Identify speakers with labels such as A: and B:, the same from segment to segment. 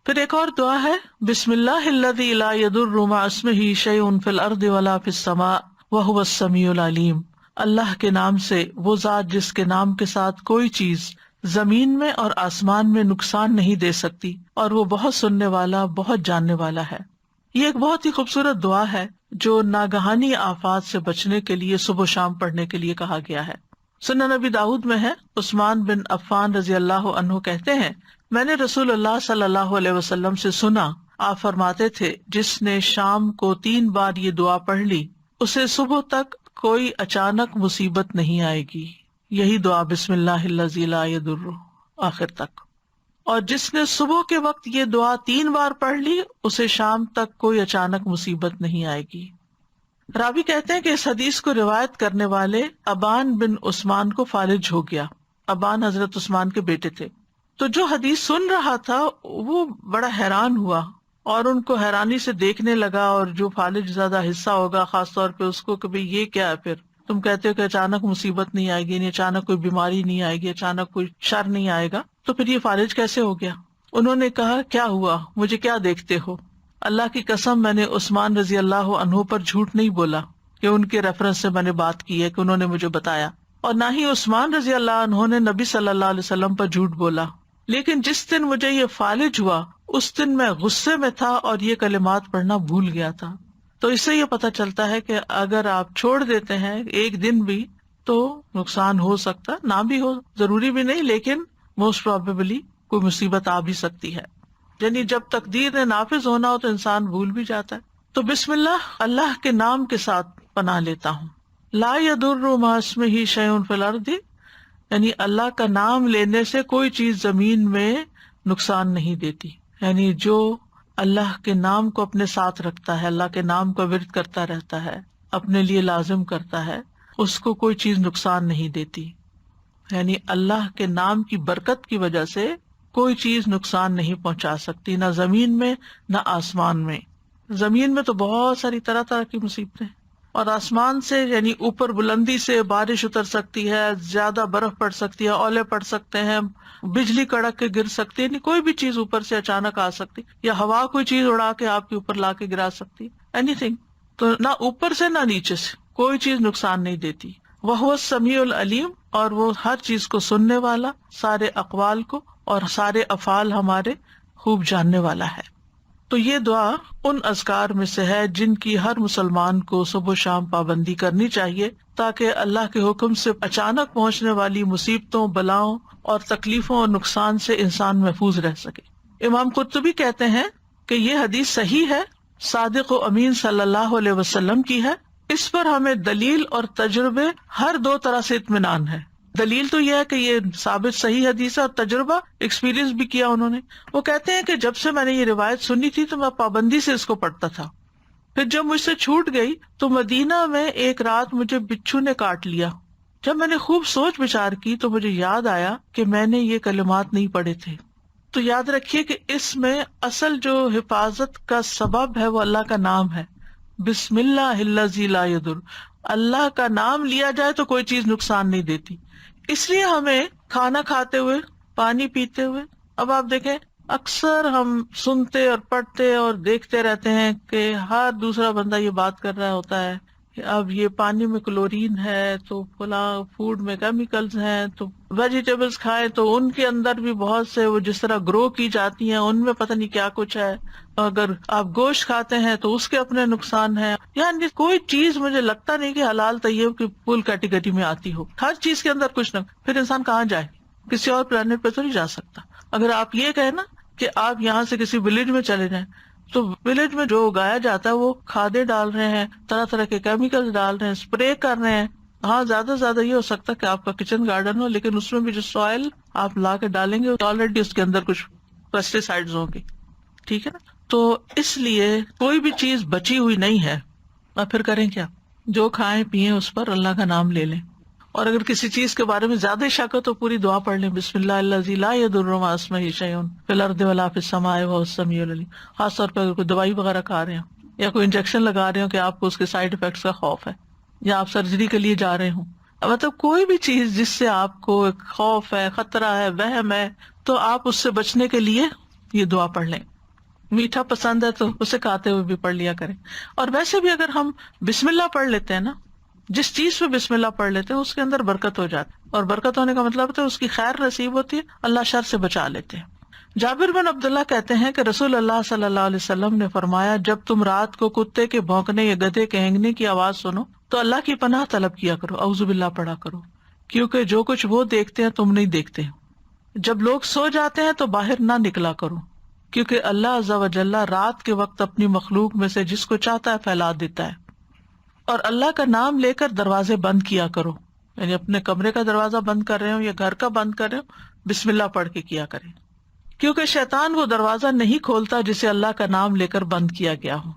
A: پھر ایک اور دعا ہے، بسم اللہ الذی لا یضر مع اسمہ شیء فی الارض ولا فی السماء وہو السمیع العلیم۔ اللہ کے نام سے، وہ ذات جس کے نام کے ساتھ کوئی چیز زمین میں اور آسمان میں نقصان نہیں دے سکتی، اور وہ بہت سننے والا، بہت جاننے والا ہے۔ یہ ایک بہت ہی خوبصورت دعا ہے جو ناگہانی آفات سے بچنے کے لیے صبح و شام پڑھنے کے لیے کہا گیا ہے۔ سنن نبی داؤد میں ہے، عثمان بن عفان رضی اللہ عنہ کہتے ہیں، میں نے رسول اللہ صلی اللہ علیہ وسلم سے سنا، آپ فرماتے تھے، جس نے شام کو 3 بار یہ دعا پڑھ لی اسے صبح تک کوئی اچانک مصیبت نہیں آئے گی۔ یہی دعا بسم اللہ الذی لا یضر آخر تک۔ اور جس نے صبح کے وقت یہ دعا 3 بار پڑھ لی اسے شام تک کوئی اچانک مصیبت نہیں آئے گی۔ راوی کہتے ہیں کہ اس حدیث کو روایت کرنے والے ابان بن عثمان کو فالج ہو گیا۔ ابان حضرت عثمان کے بیٹے تھے۔ تو جو حدیث سن رہا تھا وہ بڑا حیران ہوا اور ان کو حیرانی سے دیکھنے لگا، اور جو فالج زیادہ حصہ ہوگا خاص طور پہ اس کو کہ بھئی یہ کیا ہے، پھر تم کہتے ہو کہ اچانک مصیبت نہیں آئے گی، یعنی اچانک کوئی بیماری نہیں آئے گی، اچانک کوئی شر نہیں آئے گا، تو پھر یہ فالج کیسے ہو گیا؟ انہوں نے کہا، کیا ہوا، مجھے کیا دیکھتے ہو؟ اللہ کی قسم، میں نے عثمان رضی اللہ عنہ پر جھوٹ نہیں بولا کہ ان کے ریفرنس سے میں نے بات کی ہے کہ انہوں نے مجھے بتایا، اور نہ ہی عثمان رضی اللہ عنہ نے نبی صلی اللہ علیہ وسلم پر جھوٹ بولا، لیکن جس دن مجھے یہ فالج ہوا اس دن میں غصے میں تھا اور یہ کلمات پڑھنا بھول گیا تھا۔ تو اس سے یہ پتہ چلتا ہے کہ اگر آپ چھوڑ دیتے ہیں ایک دن بھی تو نقصان ہو سکتا، نہ بھی ہو، ضروری بھی نہیں، لیکن موسٹ پروبیبلی کوئی مصیبت آ بھی سکتی ہے۔ یعنی جب تقدیر نے نافذ ہونا ہو تو انسان بھول بھی جاتا ہے۔ تو بسم اللہ، اللہ کے نام کے ساتھ پناہ لیتا ہوں۔ لا یضر مع اسمہ شیء فی الارض، یعنی اللہ کا نام لینے سے کوئی چیز زمین میں نقصان نہیں دیتی، یعنی جو اللہ کے نام کو اپنے ساتھ رکھتا ہے، اللہ کے نام کا ورد کرتا رہتا ہے، اپنے لیے لازم کرتا ہے، اس کو کوئی چیز نقصان نہیں دیتی۔ یعنی اللہ کے نام کی برکت کی وجہ سے کوئی چیز نقصان نہیں پہنچا سکتی، نہ زمین میں نہ آسمان میں۔ زمین میں تو بہت ساری طرح طرح کی مصیبتیں، اور آسمان سے یعنی اوپر بلندی سے بارش اتر سکتی ہے، زیادہ برف پڑ سکتی ہے، اولے پڑ سکتے ہیں، بجلی کڑک کے گر سکتی ہے، یعنی کوئی بھی چیز اوپر سے اچانک آ سکتی، یا ہوا کوئی چیز اڑا کے آپ کے اوپر لا کے گرا سکتی، اینی تھنگ۔ تو نہ اوپر سے نہ نیچے سے کوئی چیز نقصان نہیں دیتی۔ وَهُوَ السَّمِيعُ الْعَلِيمُ، اور وہ ہر چیز کو سننے والا، سارے اقوال کو اور سارے افعال ہمارے خوب جاننے والا ہے۔ تو یہ دعا ان اذکار میں سے ہے جن کی ہر مسلمان کو صبح و شام پابندی کرنی چاہیے، تاکہ اللہ کے حکم سے اچانک پہنچنے والی مصیبتوں، بلاؤں اور تکلیفوں اور نقصان سے انسان محفوظ رہ سکے۔ امام قرطبی کہتے ہیں کہ یہ حدیث صحیح ہے، صادق و امین صلی اللہ علیہ وسلم کی ہے، اس پر ہمیں دلیل اور تجربے ہر 2 طرح سے اطمینان ہے۔ دلیل تو یہ ہے کہ یہ ثابت صحیح حدیث ہے، اور تجربہ، ایکسپیرینس بھی کیا انہوں نے۔ وہ کہتے ہیں کہ جب سے میں نے یہ روایت سنی تھی تو میں پابندی سے اس کو پڑھتا تھا، پھر جب مجھ سے چھوٹ گئی تو مدینہ میں ایک رات مجھے بچھو نے کاٹ لیا۔ جب میں نے خوب سوچ بچار کی تو مجھے یاد آیا کہ میں نے یہ کلمات نہیں پڑھے تھے۔ تو یاد رکھیے کہ اس میں اصل جو حفاظت کا سبب ہے وہ اللہ کا نام ہے، بسم اللہ الذی لا یضر، اللہ کا نام لیا جائے تو کوئی چیز نقصان نہیں دیتی۔ اس لیے ہمیں کھانا کھاتے ہوئے، پانی پیتے ہوئے، اب آپ دیکھیں اکثر ہم سنتے اور پڑھتے اور دیکھتے رہتے ہیں کہ ہر دوسرا بندہ یہ بات کر رہا ہوتا ہے کہ اب یہ پانی میں کلورین ہے، تو فلاں فوڈ میں کیمیکلز ہیں، تو ویجیٹیبلز کھائیں تو ان کے اندر بھی بہت سے وہ جس طرح گرو کی جاتی ہیں ان میں پتہ نہیں کیا کچھ ہے، اگر آپ گوشت کھاتے ہیں تو اس کے اپنے نقصان ہیں۔ یعنی کوئی چیز مجھے لگتا نہیں کہ حلال طیب کی فل کیٹیگری میں آتی ہو، ہر چیز کے اندر کچھ نہ، پھر انسان کہاں جائے؟ کسی اور پلانٹ پہ تو نہیں جا سکتا۔ اگر آپ یہ کہیں نا کہ آپ یہاں سے کسی ولیج میں چلے جائیں تو ولیج میں جو اگایا جاتا ہے وہ کھادیں ڈال رہے ہیں، طرح طرح کے کیمیکل ڈال رہے ہیں، اسپرے کر رہے ہیں۔ ہاں زیادہ سے زیادہ یہ ہو سکتا ہے کہ آپ کا کچن گارڈن ہو، لیکن اس میں بھی جو سوائل آپ لا کے ڈالیں گے آلریڈی اس کے اندر کچھ پیسٹی سائڈز ہوں گے، ٹھیک ہے نا؟ تو اس لیے کوئی بھی چیز بچی ہوئی نہیں ہے، اور پھر کریں کیا؟ جو کھائیں پیئیں اس پر اللہ کا نام لے لیں، اور اگر کسی چیز کے بارے میں زیادہ شک ہو تو پوری دعا پڑھ لیں، بسم اللہ الذی لا یضر مع اسمہ شیء فی الارض ولا فی السماء وہو السمیع العلیم۔ خاص طور پر اگر کوئی دوائی وغیرہ کھا رہے ہوں یا کوئی انجیکشن لگا رہے ہوں کہ آپ کو اس کے سائڈ افیکٹس کا خوف ہے، یا آپ سرجری کے لیے جا رہے ہوں، مطلب کوئی بھی چیز جس سے آپ کو ایک خوف ہے، خطرہ ہے، وہم ہے، تو آپ اس سے بچنے کے لیے یہ دعا پڑھ لیں۔ میٹھا پسند ہے تو اسے کھاتے ہوئے بھی پڑھ لیا کریں. اور ویسے بھی اگر ہم بسم اللہ پڑھ لیتے ہیں نا، جس چیز پہ بسم اللہ پڑھ لیتے ہیں اس کے اندر برکت ہو جاتی ہے، اور برکت ہونے کا مطلب ہوتا ہے اس کی خیر نصیب ہوتی ہے، اللہ شر سے بچا لیتے ہیں. جابر بن عبداللہ کہتے ہیں کہ رسول اللہ صلی اللہ علیہ وسلم نے فرمایا، جب تم رات کو کتے کے بھونکنے یا گدھے کے ہینگنے کی آواز سنو تو اللہ کی پناہ طلب کیا کرو، اعوذ باللہ پڑھا کرو، کیونکہ جو کچھ وہ دیکھتے ہیں تم نہیں دیکھتے. جب لوگ سو جاتے ہیں تو باہر نہ نکلا کرو، کیونکہ اللہ عز و جل رات کے وقت اپنی مخلوق میں سے جس کو چاہتا ہے پھیلا دیتا ہے. اور اللہ کا نام لے کر دروازے بند کیا کرو، یعنی اپنے کمرے کا دروازہ بند کر رہے ہو یا گھر کا بند کر رہے ہو، بسم اللہ پڑھ کے کیا کریں، کیونکہ شیطان وہ دروازہ نہیں کھولتا جسے اللہ کا نام لے کر بند کیا گیا ہو.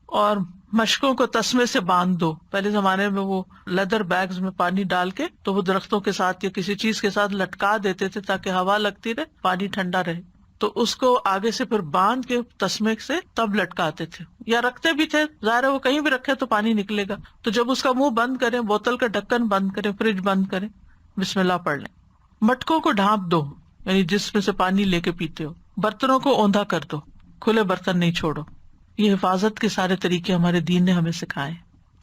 A: اور مشکوں کو تسمے سے باندھ دو. پہلے زمانے میں وہ لیدر بیگز میں پانی ڈال کے تو وہ درختوں کے ساتھ یا کسی چیز کے ساتھ لٹکا دیتے تھے تاکہ ہوا لگتی رہے، پانی ٹھنڈا رہے. تو اس کو آگے سے پھر باندھ کے تسمے سے تب لٹکاتے تھے، یا رکھتے بھی تھے، ظاہر ہے وہ کہیں بھی رکھے تو پانی نکلے گا. تو جب اس کا منہ بند کریں، بوتل کا ڈھکن بند کریں، فریج بند کریں، بسم اللہ پڑھ لیں. مٹکوں کو ڈھانپ دو، یعنی جس میں سے پانی لے کے پیتے ہو. برتنوں کو اوندا کر دو، کھلے برتن نہیں چھوڑو. یہ حفاظت کے سارے طریقے ہمارے دین نے ہمیں سکھائے،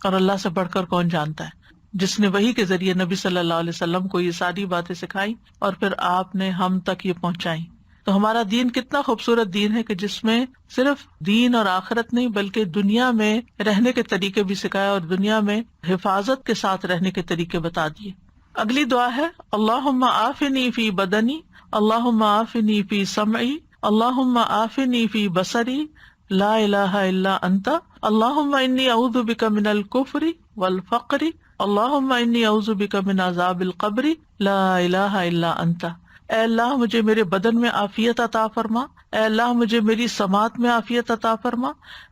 A: اور اللہ سے بڑھ کر کون جانتا ہے، جس نے وحی کے ذریعے نبی صلی اللہ علیہ وسلم کو یہ ساری باتیں سکھائی اور پھر آپ نے ہم تک یہ پہنچائی. تو ہمارا دین کتنا خوبصورت دین ہے کہ جس میں صرف دین اور آخرت نہیں بلکہ دنیا میں رہنے کے طریقے بھی سکھائے اور دنیا میں حفاظت کے ساتھ رہنے کے طریقے بتا دیے. اگلی دعا ہے اللہم عافنی فی بدنی، اللہم عافنی فی سمعی، اللہم عافنی فی بصری، لا الہ الا انت، اللہم انی اعوذ بک من الکفر والفقر، اللہم انی اعوذ بک من عذاب القبر، لا الہ الا انت. اے اللہ مجھے میرے بدن میں عافیت عطا فرما، اے اللہ مجھے میری سماعت میں عافیت عطا فرما،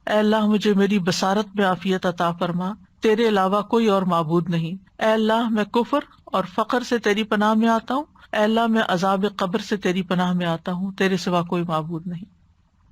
A: اے اللہ مجھے میری بصارت میں عافیت عطا فرما، تیرے علاوہ کوئی اور معبود نہیں. اے اللہ میں کفر اور فقر سے تیری پناہ میں آتا ہوں، اے اللہ میں عذاب قبر سے تیری پناہ میں آتا ہوں، تیرے سوا کوئی معبود نہیں.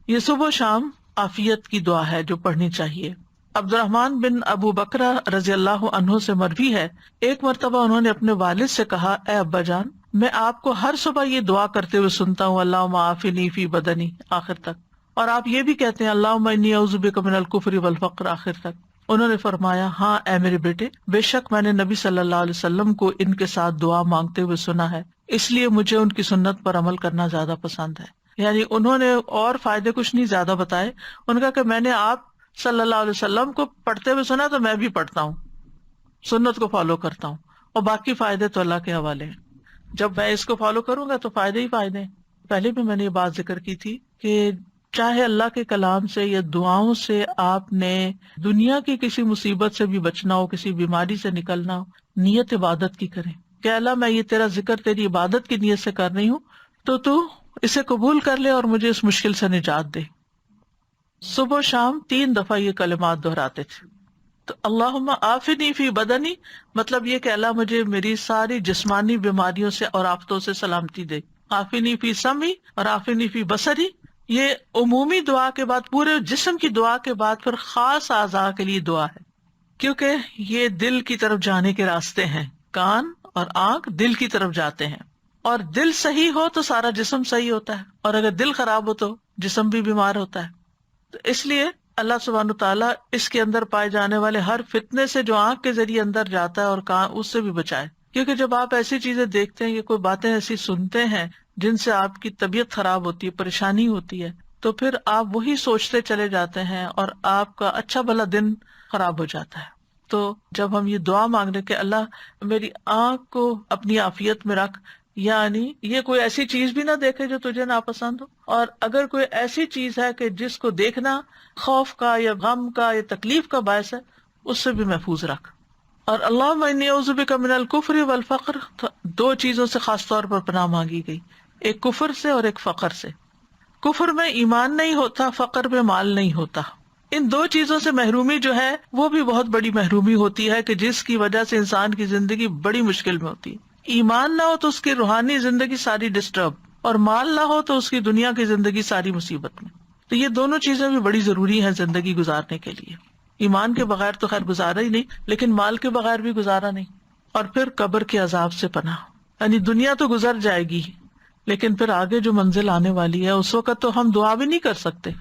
A: یہ صبح و شام عافیت کی دعا ہے جو پڑھنی چاہیے. عبد الرحمن بن ابو بکرہ رضی اللہ عنہ سے مروی ہے، ایک مرتبہ انہوں نے اپنے والد سے کہا، اے ابا جان، میں آپ کو ہر صبح یہ دعا کرتے ہوئے سنتا ہوں، اللہم عافنی فی بدنی آخر تک، اور آپ یہ بھی کہتے ہیں اللہم انی اعوذ بک من الکفر والفقر آخر تک. انہوں نے فرمایا، ہاں اے میرے بیٹے، بے شک میں نے نبی صلی اللہ علیہ وسلم کو ان کے ساتھ دعا مانگتے ہوئے سنا ہے، اس لیے مجھے ان کی سنت پر عمل کرنا زیادہ پسند ہے. یعنی انہوں نے اور فائدے کچھ نہیں زیادہ بتائے، ان کا کہ میں نے آپ صلی اللہ علیہ وسلم کو پڑھتے ہوئے سنا تو میں بھی پڑھتا ہوں، سنت کو فالو کرتا ہوں، اور باقی فائدے تو اللہ کے حوالے ہیں. جب میں اس کو فالو کروں گا تو فائدے ہی فائدے ہیں. پہلے بھی میں نے یہ بات ذکر کی تھی کہ چاہے اللہ کے کلام سے یا دعاؤں سے آپ نے دنیا کی کسی مصیبت سے بھی بچنا ہو، کسی بیماری سے نکلنا ہو، نیت عبادت کی کریں کہ اللہ میں یہ تیرا ذکر تیری عبادت کی نیت سے کر رہی ہوں، تو اسے قبول کر لے اور مجھے اس مشکل سے نجات دے. صبح و شام 3 دفعہ یہ کلمات دہراتے تھے. تو اللہم عافنی فی بدنی مطلب یہ کہ اللہ مجھے میری ساری جسمانی بیماریوں سے اور آفتوں سے سلامتی دے. عافنی فی سمعی اور عافنی فی بصری، یہ عمومی دعا کے بعد، پورے جسم کی دعا کے بعد پھر خاص اعضاء کے لیے دعا ہے، کیونکہ یہ دل کی طرف جانے کے راستے ہیں. کان اور آنکھ دل کی طرف جاتے ہیں، اور دل صحیح ہو تو سارا جسم صحیح ہوتا ہے، اور اگر دل خراب ہو تو جسم بھی بیمار ہوتا ہے. تو اس لیے اللہ سبحانہ تعالیٰ اس کے اندر پائے جانے والے ہر فتنے سے جو آنکھ کے ذریعے اندر جاتا ہے اور کان، اس سے بھی بچائے. کیونکہ جب آپ ایسی چیزیں دیکھتے ہیں یا کوئی باتیں ایسی سنتے ہیں جن سے آپ کی طبیعت خراب ہوتی ہے، پریشانی ہوتی ہے، تو پھر آپ وہی سوچتے چلے جاتے ہیں اور آپ کا اچھا بھلا دن خراب ہو جاتا ہے. تو جب ہم یہ دعا مانگ رہے کہ اللہ میری آنکھ کو اپنی عافیت میں رکھ، یعنی یہ کوئی ایسی چیز بھی نہ دیکھے جو تجھے ناپسند ہو، اور اگر کوئی ایسی چیز ہے کہ جس کو دیکھنا خوف کا یا غم کا یا تکلیف کا باعث ہے، اس سے بھی محفوظ رکھ. اور اللہم انی اعوذ بک من الکفر والفقر، 2 چیزوں سے خاص طور پر پناہ مانگی گئی، ایک کفر سے اور ایک فقر سے. کفر میں ایمان نہیں ہوتا، فقر میں مال نہیں ہوتا. ان 2 چیزوں سے محرومی جو ہے وہ بھی بہت بڑی محرومی ہوتی ہے کہ جس کی وجہ سے انسان کی زندگی بڑی مشکل میں ہوتی ہے. ایمان نہ ہو تو اس کی روحانی زندگی ساری ڈسٹرب، اور مال نہ ہو تو اس کی دنیا کی زندگی ساری مصیبت میں. تو یہ دونوں چیزیں بھی بڑی ضروری ہیں زندگی گزارنے کے لیے. ایمان کے بغیر تو خیر گزارا ہی نہیں، لیکن مال کے بغیر بھی گزارا نہیں. اور پھر قبر کے عذاب سے پناہ، یعنی دنیا تو گزر جائے گی لیکن پھر آگے جو منزل آنے والی ہے اس وقت تو ہم دعا بھی نہیں کر سکتے.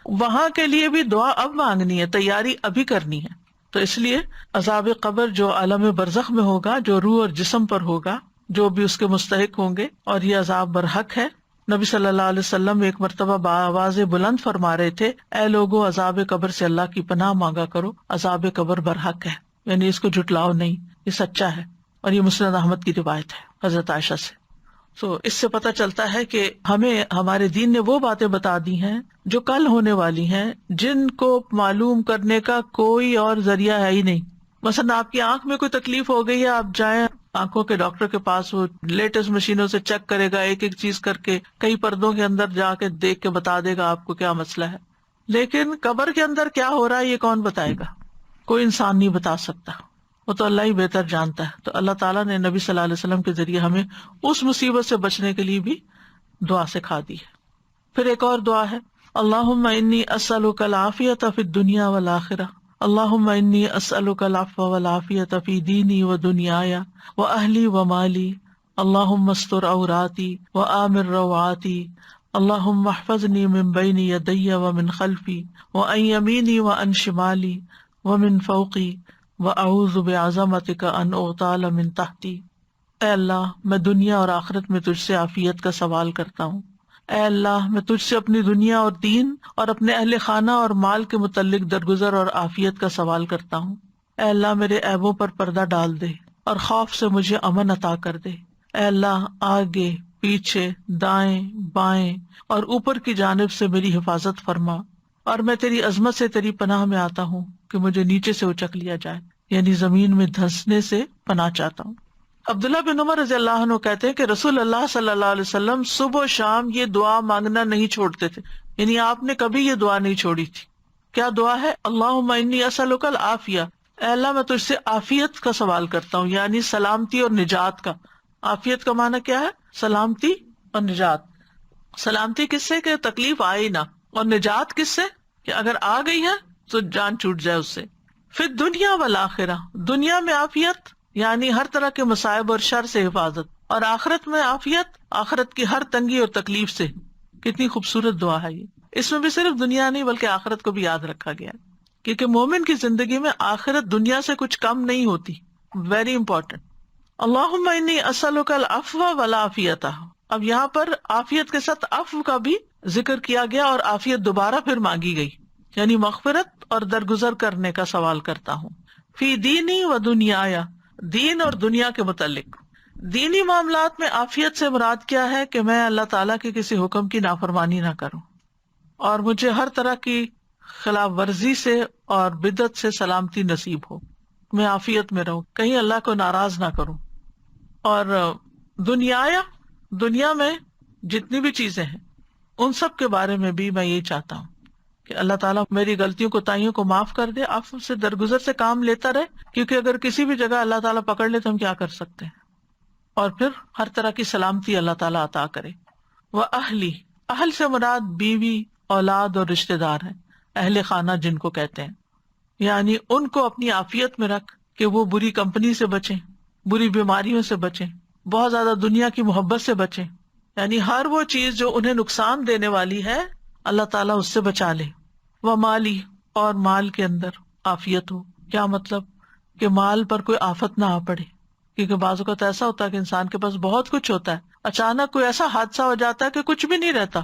A: وہاں کے لیے بھی دعا اب مانگنی ہے، تیاری ابھی کرنی ہے. تو اس لیے عذاب قبر جو عالم برزخ میں ہوگا، جو روح اور جسم پر ہوگا، جو بھی اس کے مستحق ہوں گے، اور یہ عذاب برحق ہے. نبی صلی اللہ علیہ وسلم ایک مرتبہ بآواز بلند فرما رہے تھے، اے لوگوں، عذاب قبر سے اللہ کی پناہ مانگا کرو، عذاب قبر برحق ہے، یعنی اس کو جھٹلاؤ نہیں، یہ سچا ہے. اور یہ مسند احمد کی روایت ہے حضرت عائشہ سے. تو اس سے پتہ چلتا ہے کہ ہمیں ہمارے دین نے وہ باتیں بتا دی ہیں جو کل ہونے والی ہیں، جن کو معلوم کرنے کا کوئی اور ذریعہ ہے ہی نہیں. مثلا آپ کی آنکھ میں کوئی تکلیف ہو گئی ہے، آپ جائیں آنکھوں کے ڈاکٹر کے پاس، وہ لیٹسٹ مشینوں سے چیک کرے گا، ایک ایک چیز کر کے کئی پردوں کے اندر جا کے دیکھ کے بتا دے گا آپ کو کیا مسئلہ ہے. لیکن قبر کے اندر کیا ہو رہا ہے یہ کون بتائے گا؟ کوئی انسان نہیں بتا سکتا، وہ تو اللہ ہی بہتر جانتا ہے. تو اللہ تعالیٰ نے نبی صلی اللہ علیہ وسلم کے ذریعے ہمیں اس مصیبت سے بچنے کے لیے بھی دعا سکھا دی ہے. پھر ایک اور دعا ہے، اللہم انی اسألک العافیۃ فی الدنیا والآخرہ، اللہم انی اسألک العفو والعافیۃ فی دینی و دنیای و اہلی و مالی، اللہم استر عوراتی و آمن روعاتی، اللہم احفظنی من بین یدی و من خلفی و عن یمینی و عن شمالی و من فوقی وَأَعُوذُ بِعَظَمَتِكَ أَنْ أُغْتَالَ مِنْ تَحْتِي. اے اللہ، میں دنیا اور آخرت میں تجھ سے عافیت کا سوال کرتا ہوں. اے اللہ، میں تجھ سے اپنی دنیا اور دین اور اپنے اہل خانہ اور مال کے متعلق درگزر اور عافیت کا سوال کرتا ہوں. اے اللہ، میرے عیبوں پر پردہ ڈال دے اور خوف سے مجھے امن عطا کر دے. اے اللہ، آگے، پیچھے، دائیں، بائیں اور اوپر کی جانب سے میری حفاظت فرما، اور میں تیری عظمت سے تیری پناہ میں آتا ہوں کہ مجھے نیچے سے اچک لیا جائے، یعنی زمین میں دھنسنے سے پناہ چاہتا ہوں. عبداللہ بن عمر رضی اللہ عنہ کہتے ہیں کہ رسول اللہ صلی اللہ علیہ وسلم صبح و شام یہ دعا مانگنا نہیں چھوڑتے تھے، یعنی آپ نے کبھی یہ دعا نہیں چھوڑی تھی. کیا دعا ہے؟ اللہم انی اسألک العافیہ، اے اللہ میں تجھ سے عافیت کا سوال کرتا ہوں، یعنی سلامتی اور نجات کا. عافیت کا معنی کیا ہے؟ سلامتی اور نجات. سلامتی کس سے کہ تکلیف آئے ہی نہ، اور نجات کس سے کہ اگر آ گئی ہے تو جان چھوٹ جائے اس سے. پھر دنیا والآخرہ، دنیا میں عافیت یعنی ہر طرح کے مصائب اور شر سے حفاظت، اور آخرت میں عافیت، آخرت کی ہر تنگی اور تکلیف سے. کتنی خوبصورت دعا ہے یہ. اس میں بھی صرف دنیا نہیں بلکہ آخرت کو بھی یاد رکھا گیا ہے، کیونکہ مومن کی زندگی میں آخرت دنیا سے کچھ کم نہیں ہوتی. Very important. اللہم انی اسألک العفو والعافیۃ. اب یہاں پر عافیت کے ساتھ عفو کا بھی ذکر کیا گیا اور عافیت دوبارہ پھر مانگی گئی، یعنی مغفرت اور درگزر کرنے کا سوال کرتا ہوں. فی دینی و دنیایا، دین اور دنیا کے متعلق. دینی معاملات میں عافیت سے مراد کیا ہے کہ میں اللہ تعالیٰ کے کسی حکم کی نافرمانی نہ کروں، اور مجھے ہر طرح کی خلاف ورزی سے اور بدعت سے سلامتی نصیب ہو، میں عافیت میں رہوں، کہیں اللہ کو ناراض نہ کروں. اور دنیایا، دنیا میں جتنی بھی چیزیں ہیں ان سب کے بارے میں بھی میں یہی چاہتا ہوں کہ اللہ تعالیٰ میری غلطیوں کوتاہیوں کو معاف کر دے، عفو سے درگزر سے کام لیتا رہے، کیونکہ اگر کسی بھی جگہ اللہ تعالیٰ پکڑ لے تو ہم کیا کر سکتے ہیں. اور پھر ہر طرح کی سلامتی اللہ تعالیٰ عطا کرے. وہ اہلی، اہل سے مراد بیوی، اولاد اور رشتے دار ہیں، اہل خانہ جن کو کہتے ہیں، یعنی ان کو اپنی عافیت میں رکھ کہ وہ بری کمپنی سے بچیں، بری بیماریوں سے بچیں، بہت زیادہ دنیا کی محبت سے بچیں، یعنی ہر وہ چیز جو انہیں نقصان دینے والی ہے اللہ تعالیٰ اس سے بچا لے. وہ مالی، اور مال کے اندر عافیت ہو. کیا مطلب؟ کہ مال پر کوئی آفت نہ آ پڑے، کیونکہ بعض اوقات ایسا ہوتا ہے کہ انسان کے پاس بہت کچھ ہوتا ہے، اچانک کوئی ایسا حادثہ ہو جاتا ہے کہ کچھ بھی نہیں رہتا،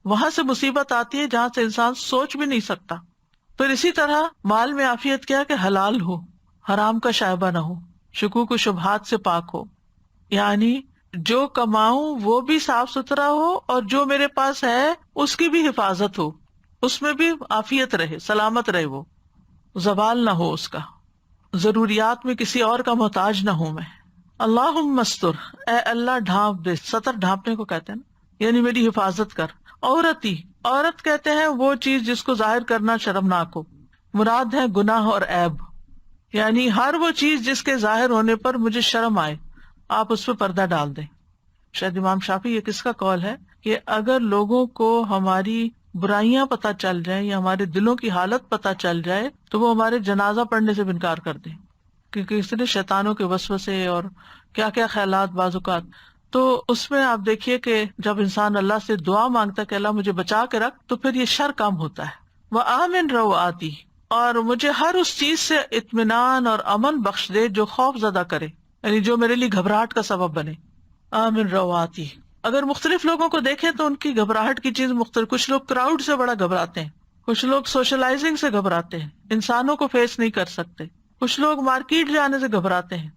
A: وہاں سے مصیبت آتی ہے جہاں سے انسان سوچ بھی نہیں سکتا. پھر اسی طرح مال میں عافیت کیا کہ حلال ہو، حرام کا شائبہ نہ ہو، شکوک و شبہات سے پاک ہو، یعنی جو کماؤں وہ بھی صاف ستھرا ہو اور جو میرے پاس ہے اس کی بھی حفاظت ہو، اس میں بھی عافیت رہے، سلامت رہے، وہ زوال نہ ہو اس کا، ضروریات میں کسی اور کا محتاج نہ ہوں میں. اللہم استر، اے اللہ ڈھانپ دے، سطر ڈھانپنے کو کہتے ہیں نا، یعنی میری حفاظت کر. عورتی، عورت کہتے ہیں وہ چیز جس کو ظاہر کرنا شرمناک ہو، مراد ہے گناہ اور عیب، یعنی ہر وہ چیز جس کے ظاہر ہونے پر مجھے شرم آئے آپ اس پہ پردہ ڈال دیں. شاید امام شافعی یہ کس کا قول ہے کہ اگر لوگوں کو ہماری برائیاں پتہ چل جائیں یا ہمارے دلوں کی حالت پتہ چل جائے تو وہ ہمارے جنازہ پڑھنے سے انکار کر دیں، کیونکہ اس نے شیطانوں کے وسوسے اور کیا کیا خیالات بعض اوقات. تو اس میں آپ دیکھیے کہ جب انسان اللہ سے دعا مانگتا ہے کہ اللہ مجھے بچا کے رکھ، تو پھر یہ شر کم ہوتا ہے. وآمن روعاتی، اور مجھے ہر اس چیز سے اطمینان اور امن بخش دے جو خوف زدہ کرے، یعنی جو میرے لیے گھبراہٹ کا سبب بنے. آمن روعاتی. اگر مختلف لوگوں کو دیکھیں تو ان کی گھبراہٹ کی چیز مختلف. کچھ لوگ کراؤڈ سے بڑا گھبراتے ہیں، کچھ لوگ سوشلائزنگ سے گھبراتے ہیں، انسانوں کو فیس نہیں کر سکتے، کچھ لوگ مارکیٹ جانے سے گھبراتے ہیں،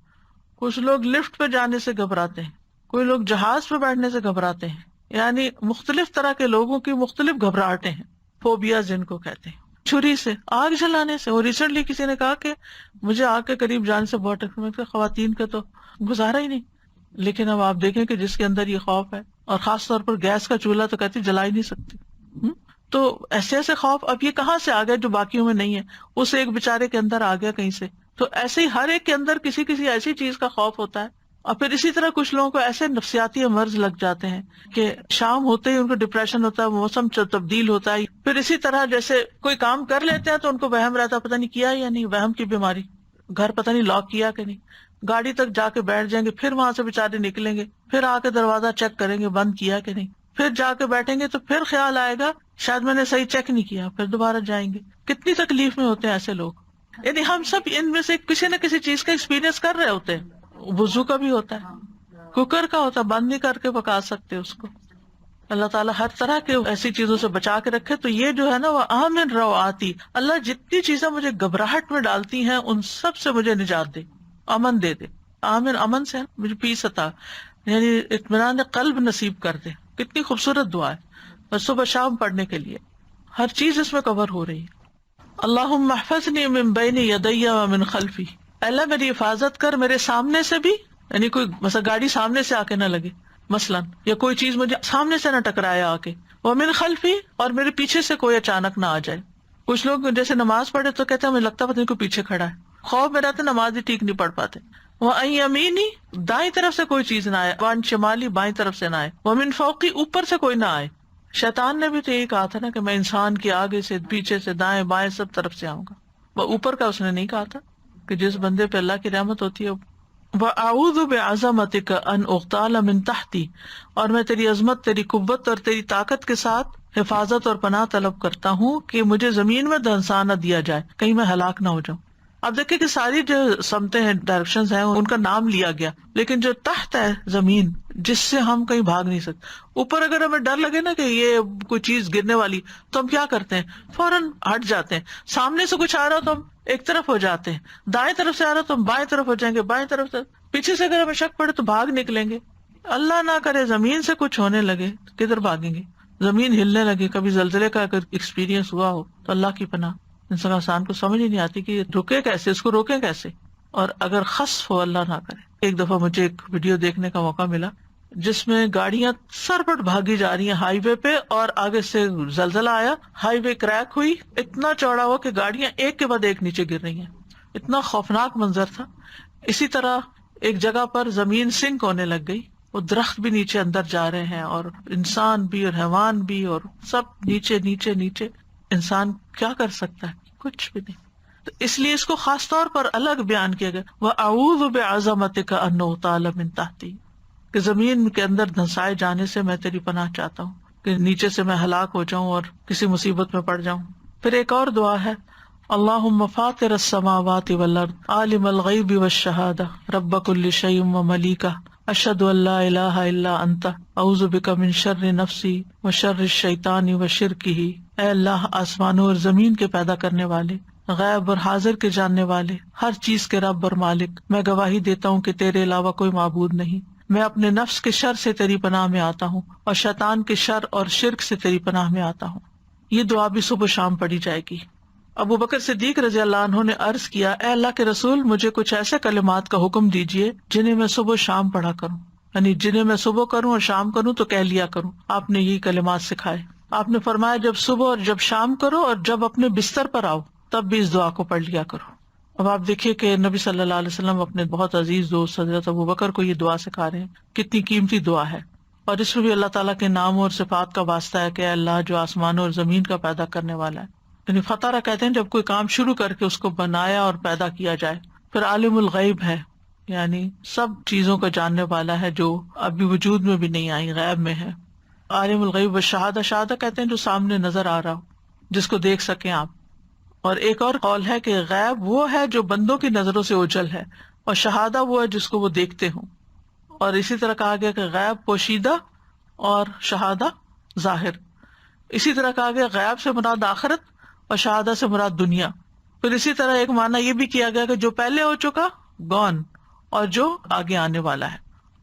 A: کچھ لوگ لفٹ پہ جانے سے گھبراتے ہیں، کوئی لوگ جہاز پہ بیٹھنے سے گھبراتے ہیں. یعنی مختلف طرح کے لوگوں کی مختلف گھبراہٹیں ہیں، فوبیا جن کو کہتے ہیں. چھری سے، آگ جلانے سے. اور ریسنٹلی کسی نے کہا کہ مجھے آگ کے قریب جانے سے بہت ڈر. میں کہا خواتین کا تو گزارا ہی نہیں. لیکن اب آپ دیکھیں کہ جس کے اندر یہ خوف ہے، اور خاص طور پر گیس کا چولہا تو کہتی جلا ہی نہیں سکتی. تو ایسے ایسے خوف اب یہ کہاں سے آ گیا جو باقیوں میں نہیں ہے، اس ایک بےچارے کے اندر آ گیا کہیں سے. تو ایسے ہی ہر ایک کے اندر کسی کسی ایسی چیز کا خوف ہوتا ہے. اور پھر اسی طرح کچھ لوگوں کو ایسے نفسیاتی امراض لگ جاتے ہیں کہ شام ہوتے ہی ان کو ڈپریشن ہوتا ہے، موسم تبدیل ہوتا ہے. پھر اسی طرح جیسے کوئی کام کر لیتے ہیں تو ان کو وہم رہتا ہے پتہ نہیں کیا یا نہیں، وہم کی بیماری. گھر پتہ نہیں لاک کیا کہ نہیں، گاڑی تک جا کے بیٹھ جائیں گے، پھر وہاں سے بےچارے نکلیں گے، پھر آ کے دروازہ چیک کریں گے بند کیا کہ نہیں، پھر جا کے بیٹھیں گے تو پھر خیال آئے گا شاید میں نے صحیح چیک نہیں کیا، پھر دوبارہ جائیں گے. کتنی تکلیف میں ہوتے ہیں ایسے لوگ. یعنی ہم سب ان میں سے کسی نہ کسی چیز کا ایکسپیرئنس کر رہے ہوتے ہیں. وضو کا بھی ہوتا ہے، کوکر کا ہوتا ہے، بند نہیں کر کے پکا سکتے اس کو. اللہ تعالیٰ ہر طرح کے ایسی چیزوں سے بچا کے رکھے. تو یہ جو ہے نا وہ آمن روعاتی، اللہ جتنی چیزیں مجھے گھبراہٹ میں ڈالتی ہیں ان سب سے مجھے نجات دے، امن دے دے. آمن امن سے مجھے پیس عطا، یعنی اطمینان قلب نصیب کر دے. کتنی خوبصورت دعا ہے، بس صبح شام پڑھنے کے لیے ہر چیز اس میں کور ہو رہی ہے. اللہم احفظنی من بین یدی ومن خلفی، اللہ میری حفاظت کر میرے سامنے سے بھی، یعنی کوئی مثلا گاڑی سامنے سے آ کے نہ لگے مثلاً، یا کوئی چیز مجھے سامنے سے نہ ٹکرائے آ کے. ومن خلفی، اور میرے پیچھے سے کوئی اچانک نہ آ جائے. کچھ لوگ جیسے نماز پڑھے تو کہتے ہیں مجھے لگتا ہے پتہ نہیں کوئی پیچھے کھڑا ہے، خوف میں رہتے نماز ہی ٹھیک نہیں پڑھ پاتے. وَعَنْ یمینی، دائیں طرف سے کوئی چیز نہ آئے. وَعَنْ شمالی، بائیں طرف سے نہ آئے. وَمِنْ فَوْقی، اوپر سے کوئی نہ آئے. شیطان نے بھی تو یہی کہا تھا نا کہ میں انسان کے آگے سے، پیچھے سے، دائیں بائیں سب طرف سے آؤں گا. وہ اوپر کا اس نے نہیں کہا تھا کہ جس بندے پہ اللہ کی رحمت ہوتی ہے. وَأَعُوذُ بِعَظَمَتِكَ أَنْ أُغْتَالَ مِنْ تَحْتِي، اور میں تیری عظمت، تیری قوت اور تیری طاقت کے ساتھ حفاظت اور پناہ طلب کرتا ہوں کہ مجھے زمین میں دھنسا نہ دیا جائے، کہیں میں ہلاک نہ ہو جاؤں. اب دیکھیں کہ ساری جو سمتیں ہیں، ڈائریکشنز ہیں، ان کا نام لیا گیا، لیکن جو تحت ہے زمین جس سے ہم کہیں بھاگ نہیں سکتے. اوپر اگر ہمیں ڈر لگے نا کہ یہ کوئی چیز گرنے والی، تو ہم کیا کرتے ہیں، فوراً ہٹ جاتے ہیں. سامنے سے کچھ آ رہا تو ہم ایک طرف ہو جاتے ہیں، دائیں طرف سے آ رہا تو ہم بائیں طرف ہو جائیں گے، بائیں طرف سے پیچھے سے اگر ہمیں شک پڑے تو بھاگ نکلیں گے. اللہ نہ کرے زمین سے کچھ ہونے لگے تو کدھر بھاگیں گے؟ زمین ہلنے لگے، کبھی زلزلے کا اگر ایکسپیرینس ہوا ہو تو اللہ کی پناہ. انسان کو سمجھ ہی نہیں آتی کہ یہ رکے کیسے، اس کو روکیں کیسے. اور اگر خسف ہو، اللہ نہ کرے. ایک دفعہ مجھے ایک ویڈیو دیکھنے کا موقع ملا جس میں گاڑیاں سرپٹ بھاگی جا رہی ہیں ہائی وے پہ، اور آگے سے زلزلہ آیا، ہائی وے کریک ہوئی، اتنا چوڑا ہوا کہ گاڑیاں ایک کے بعد ایک نیچے گر رہی ہیں. اتنا خوفناک منظر تھا. اسی طرح ایک جگہ پر زمین سنک ہونے لگ گئی، وہ درخت بھی نیچے اندر جا رہے ہیں، اور انسان بھی اور حیوان بھی، اور سب نیچے نیچے نیچے. انسان کیا کر سکتا ہے؟ کچھ بھی نہیں. تو اس لیے اس کو خاص طور پر الگ بیان کیا گیا، وَأَعُوذُ بِعَظَمَتِكَ أَنْ أُغْتَالَ مِنْ تَحْتِي، کہ زمین کے اندر دھنسائے جانے سے میں تیری پناہ چاہتا ہوں کہ نیچے سے میں ہلاک ہو جاؤں اور کسی مصیبت میں پڑ جاؤں. پھر ایک اور دعا ہے، اللہم فاطر السماوات والارض عالم الغیب والشہادہ رب کل شیء وملیکہ اشہد ان لا الہ الا انت اعوذ بک من شر نفسی وشر الشیطان وشرکہ. اے اللہ، آسمانوں اور زمین کے پیدا کرنے والے، غیب اور حاضر کے جاننے والے، ہر چیز کے رب اور مالک، میں گواہی دیتا ہوں کہ تیرے علاوہ کوئی معبود نہیں. میں اپنے نفس کے شر سے تیری پناہ میں آتا ہوں، اور شیطان کے شر اور شرک سے تیری پناہ میں آتا ہوں. یہ دعا بھی صبح شام پڑھی جائے گی. ابو بکر صدیق رضی اللہ عنہ نے عرض کیا، اے اللہ کے رسول، مجھے کچھ ایسے کلمات کا حکم دیجیے جنہیں میں صبح شام پڑھا کروں، یعنی جنہیں میں صبح کروں اور شام کروں تو کہہ لیا کروں. آپ نے یہی کلمات سکھائے. آپ نے فرمایا جب صبح اور جب شام کرو، اور جب اپنے بستر پر آؤ تب بھی اس دعا کو پڑھ لیا کرو. اب آپ دیکھیے کہ نبی صلی اللہ علیہ وسلم اپنے بہت عزیز دوست حضرت ابو بکر کو یہ دعا سکھا رہے ہیں. کتنی قیمتی دعا ہے، اور اس میں بھی اللہ تعالیٰ کے ناموں اور صفات کا واسطہ ہے کہ اے اللہ جو آسمانوں اور زمین کا پیدا کرنے والا ہے. یعنی فطرہ کہتے ہیں جب کوئی کام شروع کر کے اس کو بنایا اور پیدا کیا جائے. پھر عالم الغیب ہے، یعنی سب چیزوں کا جاننے والا ہے جو ابھی وجود میں بھی نہیں آئی، غیب میں ہے. عالم الغیب والشہادہ، شہادہ کہتے ہیں جو سامنے نظر آ رہا ہو. جس کو دیکھ سکیں آپ. اور ایک اور قول ہے کہ غیب وہ ہے جو بندوں کی نظروں سے اوجھل ہے، اور شہادہ وہ ہے جس کو وہ دیکھتے ہوں. اور اسی طرح کہا گیا کہ غیب پوشیدہ اور شہادہ ظاہر. اسی طرح کہا گیا غیب سے مراد آخرت اور شہادہ سے مراد دنیا. پھر اسی طرح ایک معنی یہ بھی کیا گیا کہ جو پہلے ہو چکا گون، اور جو آگے آنے والا ہے.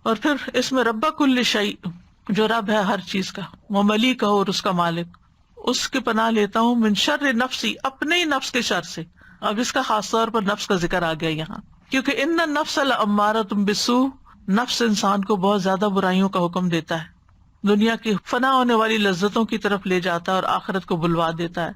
A: اور پھر اس میں رب کل شیء، جو رب ہے ہر چیز کا، وہ ملیک ہو اور اس کا مالک، اس کی پناہ لیتا ہوں من شر نفسی، اپنے ہی نفس کے شر سے. اب اس کا خاص طور پر نفس کا ذکر آ گیا یہاں، کیونکہ ان النفس لامارۃ بالسوء، نفس انسان کو بہت زیادہ برائیوں کا حکم دیتا ہے، دنیا کی فنا ہونے والی لذتوں کی طرف لے جاتا ہے اور آخرت کو بلوا دیتا ہے.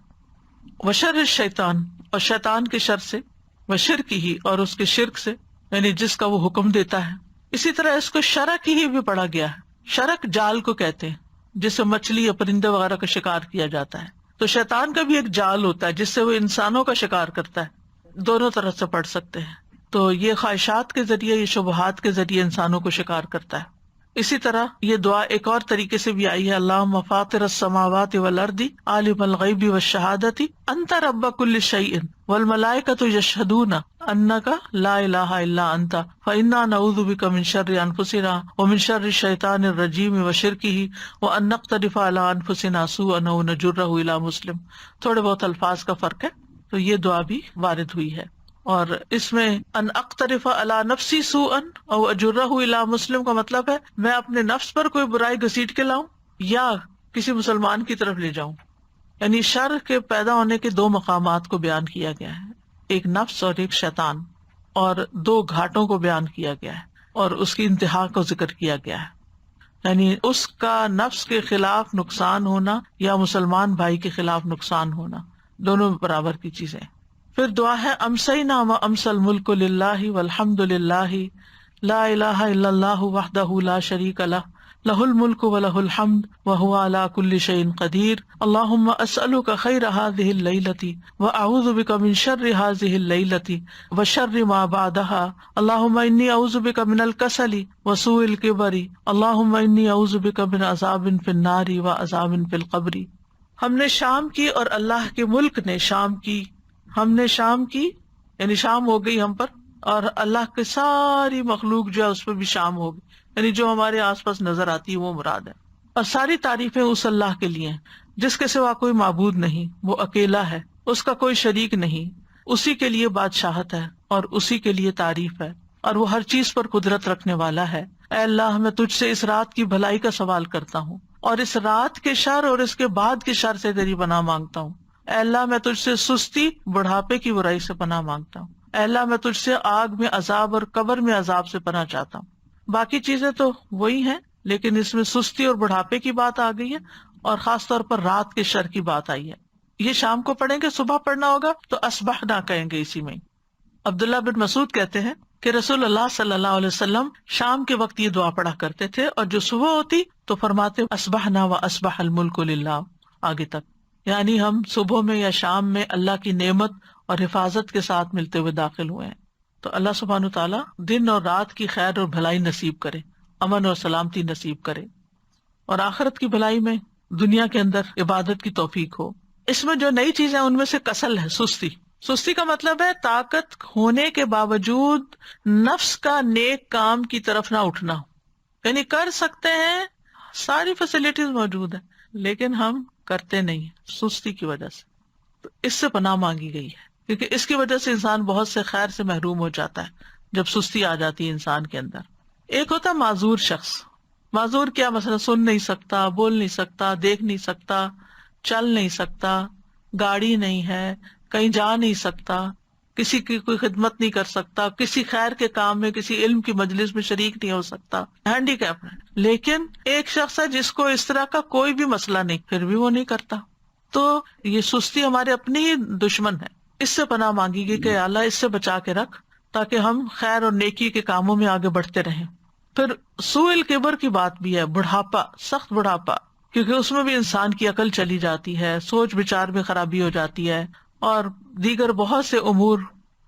A: وشر الشیطان، اور شیطان کے شر سے، وشرک ہی، اور اس کے شرک سے، یعنی جس کا وہ حکم دیتا ہے. اسی طرح اس کو شرک ہی بھی پڑھا گیا ہے. شرک جال کو کہتے ہیں جس سے مچھلی یا پرندے وغیرہ کا شکار کیا جاتا ہے. تو شیطان کا بھی ایک جال ہوتا ہے جس سے وہ انسانوں کا شکار کرتا ہے. دونوں طرح سے پڑھ سکتے ہیں. تو یہ خواہشات کے ذریعے، یہ شبہات کے ذریعے انسانوں کو شکار کرتا ہے. اسی طرح یہ دعا ایک اور طریقے سے بھی آئی ہے، اللہم فاطر السماوات والارض عالم الغیب والشہادۃ انت رب کل شیء والملائکۃ یشہدون انک لا الہ الا انت فانا نعوذ بک من شر انفسنا ومن شر الشیطان الرجیم وشرکہ وان نقترف علی انفسنا سوءا او نجرہ الی مسلم. تھوڑے بہت الفاظ کا فرق ہے. تو یہ دعا بھی وارد ہوئی ہے. اور اس میں ان اقترف علی نفسی سوءا او اجرہ الی مسلم کا مطلب ہے میں اپنے نفس پر کوئی برائی گھسیٹ کے لاؤں یا کسی مسلمان کی طرف لے جاؤں. یعنی شر کے پیدا ہونے کے دو مقامات کو بیان کیا گیا ہے، ایک نفس اور ایک شیطان، اور دو گھاٹوں کو بیان کیا گیا ہے اور اس کی انتہا کو ذکر کیا گیا ہے. یعنی اس کا نفس کے خلاف نقصان ہونا یا مسلمان بھائی کے خلاف نقصان ہونا، دونوں برابر کی چیزیں. پھر دعا ہے امسینا و امسی الملک للہ والحمد للہ لا الہ الا اللہ وحدہ لا شریک لہ لہ الملک و لہ الحمد وہو علی کل شیء قدیر. اللہم اسألک خیر ہذہ اللیلۃ واعوذ بک من شر ہذہ اللیلۃ وشر ما بعدہا. اللہم انی اعوذ بک من الکسل وسوء الکبر. اللہم انی اعوذ بک من عذاب فی النار وعذاب فی القبر. ہم نے شام کی اور اللہ کے ملک نے شام کی، ہم نے شام کی یعنی شام ہو گئی ہم پر، اور اللہ کی ساری مخلوق جو ہے اس پہ بھی شام ہوگی، یعنی جو ہمارے آس پاس نظر آتی ہے وہ مراد ہے. اور ساری تعریفیں اس اللہ کے لیے ہیں جس کے سوا کوئی معبود نہیں، وہ اکیلا ہے، اس کا کوئی شریک نہیں، اسی کے لیے بادشاہت ہے اور اسی کے لیے تعریف ہے، اور وہ ہر چیز پر قدرت رکھنے والا ہے. اے اللہ میں تجھ سے اس رات کی بھلائی کا سوال کرتا ہوں اور اس رات کے شر اور اس کے بعد کے شر سے تیری پناہ مانگتا ہوں. اے اللہ میں تجھ سے سستی، بڑھاپے کی برائی سے پناہ مانگتا ہوں. اے اللہ میں تجھ سے آگ میں عذاب اور قبر میں عذاب سے پناہ چاہتا ہوں. باقی چیزیں تو وہی ہیں، لیکن اس میں سستی اور بڑھاپے کی بات آ گئی ہے، اور خاص طور پر رات کے شر کی بات آئی ہے. یہ شام کو پڑھیں گے، صبح پڑھنا ہوگا تو اصبحنا کہیں گے اسی میں. عبداللہ بن مسعود کہتے ہیں کہ رسول اللہ صلی اللہ علیہ وسلم شام کے وقت یہ دعا پڑھا کرتے تھے، اور جو صبح ہوتی تو فرماتے اصبحنا و اصبح الملک للہ آگے تک. یعنی ہم صبح میں یا شام میں اللہ کی نعمت اور حفاظت کے ساتھ ملتے ہوئے داخل ہوئے ہیں. تو اللہ سبحانہ تعالیٰ دن اور رات کی خیر اور بھلائی نصیب کرے، امن اور سلامتی نصیب کرے، اور آخرت کی بھلائی میں دنیا کے اندر عبادت کی توفیق ہو. اس میں جو نئی چیزیں ان میں سے کسل ہے، سستی. سستی کا مطلب ہے طاقت ہونے کے باوجود نفس کا نیک کام کی طرف نہ اٹھنا. یعنی کر سکتے ہیں، ساری فیسلٹیز موجود ہیں، لیکن ہم کرتے نہیں، سستی کی وجہ سے. تو اس سے پناہ مانگی گئی ہے، کیونکہ اس کی وجہ سے انسان بہت سے خیر سے محروم ہو جاتا ہے جب سستی آ جاتی ہے انسان کے اندر. ایک ہوتا معذور شخص. معذور کیا؟ مثلا سن نہیں سکتا، بول نہیں سکتا، دیکھ نہیں سکتا، چل نہیں سکتا، گاڑی نہیں ہے، کہیں جا نہیں سکتا، کسی کی کوئی خدمت نہیں کر سکتا، کسی خیر کے کام میں، کسی علم کی مجلس میں شریک نہیں ہو سکتا، ہینڈی کیپ ہے. لیکن ایک شخص ہے جس کو اس طرح کا کوئی بھی مسئلہ نہیں، پھر بھی وہ نہیں کرتا. تو یہ سستی ہمارے اپنی ہی دشمن ہے. اس سے پناہ مانگی گئی کہ اللہ اس سے بچا کے رکھ تاکہ ہم خیر اور نیکی کے کاموں میں آگے بڑھتے رہیں. پھر سوء الکبر کی بات بھی ہے، بڑھاپا، سخت بڑھاپا، کیونکہ اس میں بھی انسان کی عقل چلی جاتی ہے، سوچ بچار میں خرابی ہو جاتی ہے، اور دیگر بہت سے امور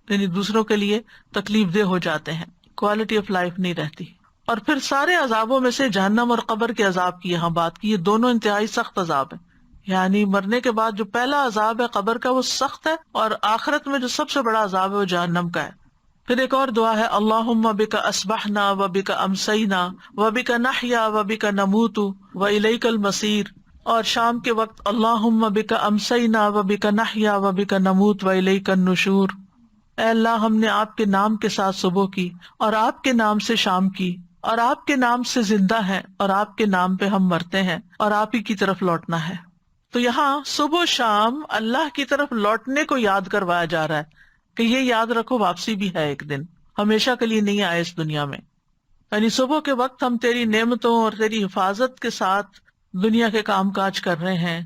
A: یعنی دوسروں کے لیے تکلیف دہ ہو جاتے ہیں، کوالٹی آف لائف نہیں رہتی. اور پھر سارے عذابوں میں سے جہنم اور قبر کے عذاب کی یہاں بات کی، یہ دونوں انتہائی سخت عذاب ہیں. یعنی مرنے کے بعد جو پہلا عذاب ہے قبر کا وہ سخت ہے، اور آخرت میں جو سب سے بڑا عذاب ہے وہ جہنم کا ہے۔ پھر ایک اور دعا ہے، اللہم بک اصبحنا و بک امسینا و بک نحیا و بک نموت و الیک المصیر، اور شام کے وقت اللہم بک امسینا و بک نحیا و بک نموت و الیک النشور، اے اللہ ہم نے آپ کے نام کے ساتھ صبح کی، اور آپ کے نام سے شام کی، اور آپ کے نام سے زندہ ہیں، اور آپ کے نام پہ ہم مرتے ہیں، اور آپ ہی کی طرف لوٹنا ہے۔ تو یہاں صبح و شام اللہ کی طرف لوٹنے کو یاد کروایا جا رہا ہے کہ یہ یاد رکھو واپسی بھی ہے ایک دن، ہمیشہ کے لیے نہیں آئے اس دنیا میں۔ یعنی صبح کے وقت ہم تیری نعمتوں اور تیری حفاظت کے ساتھ دنیا کے کام کاج کر رہے ہیں،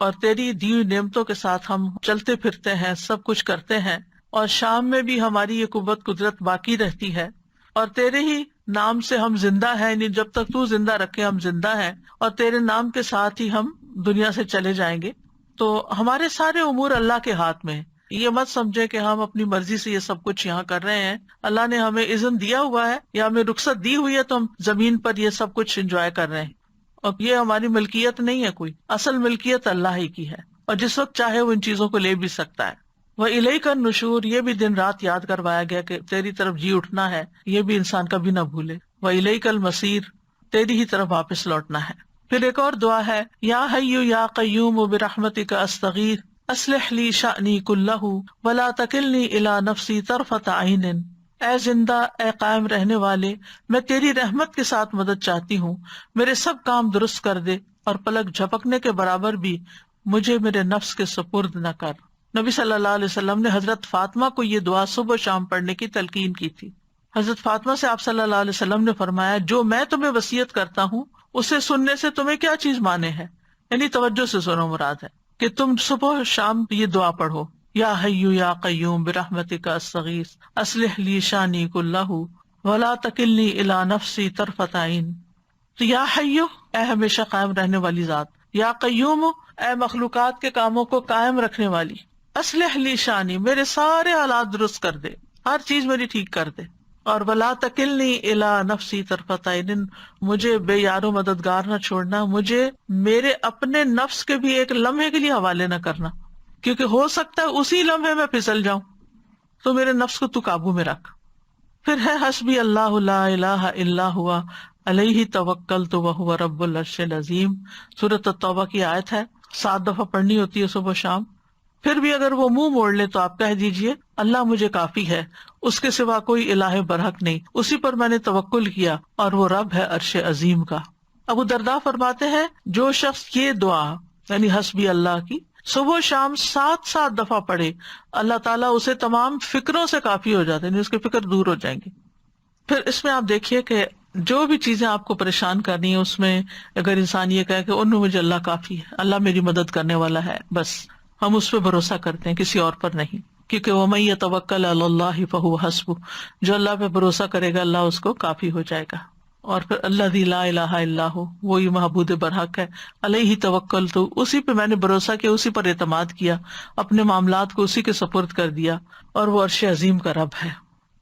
A: اور تیری دی ہوئی نعمتوں کے ساتھ ہم چلتے پھرتے ہیں، سب کچھ کرتے ہیں، اور شام میں بھی ہماری یہ قوت قدرت باقی رہتی ہے، اور تیرے ہی نام سے ہم زندہ ہیں، یعنی جب تک تو زندہ رکھے ہم زندہ ہیں، اور تیرے نام کے ساتھ ہی ہم دنیا سے چلے جائیں گے۔ تو ہمارے سارے امور اللہ کے ہاتھ میں ہیں۔ یہ مت سمجھے کہ ہم اپنی مرضی سے یہ سب کچھ یہاں کر رہے ہیں، اللہ نے ہمیں اذن دیا ہوا ہے یا ہمیں رخصت دی ہوئی ہے تو ہم زمین پر یہ سب کچھ انجوائے کر رہے ہیں، اور یہ ہماری ملکیت نہیں ہے، کوئی اصل ملکیت اللہ ہی کی ہے، اور جس وقت چاہے وہ ان چیزوں کو لے بھی سکتا ہے۔ وَإِلَيْكَ النُّشُورُ، یہ بھی دن رات یاد کروایا گیا کہ تیری طرف جی اٹھنا ہے، یہ بھی انسان کبھی نہ بھولے۔ وَإِلَيْكَ الْمَصِيرُ، تیری ہی طرف واپس لوٹنا ہے۔ پھر ایک اور دعا ہے، یا حی یا قیوم برحمتک استغیث اصلح لی شأنی کلہ ولا تکلنی الی نفسی طرفۃ عین، اے زندہ اے قائم رہنے والے، میں تیری رحمت کے ساتھ مدد چاہتی ہوں، میرے سب کام درست کر دے، اور پلک جھپکنے کے برابر بھی مجھے میرے نفس کے سپرد نہ کر۔ نبی صلی اللہ علیہ وسلم نے حضرت فاطمہ کو یہ دعا صبح شام پڑھنے کی تلقین کی تھی۔ حضرت فاطمہ سے آپ صلی اللہ علیہ وسلم نے فرمایا، جو میں تمہیں وصیت کرتا ہوں اسے سننے سے تمہیں کیا چیز مانے ہے، یعنی توجہ سے سنو، مراد ہے کہ تم صبح شام یہ دعا پڑھو، یا حی یا قیوم برحمتک استغیث اصلح لی شانی کلہ ولا تکلنی الی نفسی طرفۃ عین۔ تو یا حی، اے ہمیشہ قائم رہنے والی ذات، یا قیوم، اے مخلوقات کے کاموں کو قائم رکھنے والی، اصلح لی شانی، میرے سارے حالات درست کر دے، ہر چیز میری ٹھیک کر دے، اور ولا تکلنی الی نفسی طرفۃ عین، مجھے بے یار و مددگار نہ چھوڑنا، مجھے میرے اپنے نفس کے بھی ایک لمحے کے لیے حوالے نہ کرنا، کیونکہ ہو سکتا ہے اسی لمحے میں پھسل جاؤں، تو میرے نفس کو تو قابو میں رکھ۔ پھر ہے حسبی اللہ لا الہ الا ہوا علیہ توکلت وہو رب العرش العظیم، سورۃ التوبہ کی آیت ہے، 7 دفعہ پڑھنی ہوتی ہے صبح شام۔ پھر بھی اگر وہ منہ موڑ لے تو آپ کہہ دیجئے، اللہ مجھے کافی ہے، اس کے سوا کوئی الہ برحق نہیں، اسی پر میں نے توکل کیا، اور وہ رب ہے عرش عظیم کا۔ ابو درداء فرماتے ہیں، جو شخص یہ دعا یعنی حسبی اللہ کی صبح شام 7 دفعہ پڑھے، اللہ تعالیٰ اسے تمام فکروں سے کافی ہو جاتے ہیں، اس کی فکر دور ہو جائیں گی۔ پھر اس میں آپ دیکھیے کہ جو بھی چیزیں آپ کو پریشان کرنی ہے، اس میں اگر انسان یہ کہے کہ ان میں مجھے اللہ کافی ہے، اللہ میری مدد کرنے والا ہے، بس ہم اس پہ بھروسہ کرتے ہیں، کسی اور پر نہیں، کیونکہ وَمَن يَتَوَکَّلْ عَلَى اللَّهِ فَهُوَ حَسْبُهُ، جو اللہ پہ بھروسہ کرے گا اللہ اس کو کافی ہو جائے گا۔ اور پھر الذی لا الہ الا ہو، وہی معبود برحق ہے، علیہ توکلت، اسی پہ میں نے بھروسہ کیا، اسی پر اعتماد کیا، اپنے معاملات کو اسی کے سپرد کر دیا، اور وہ عرش عظیم کا رب ہے۔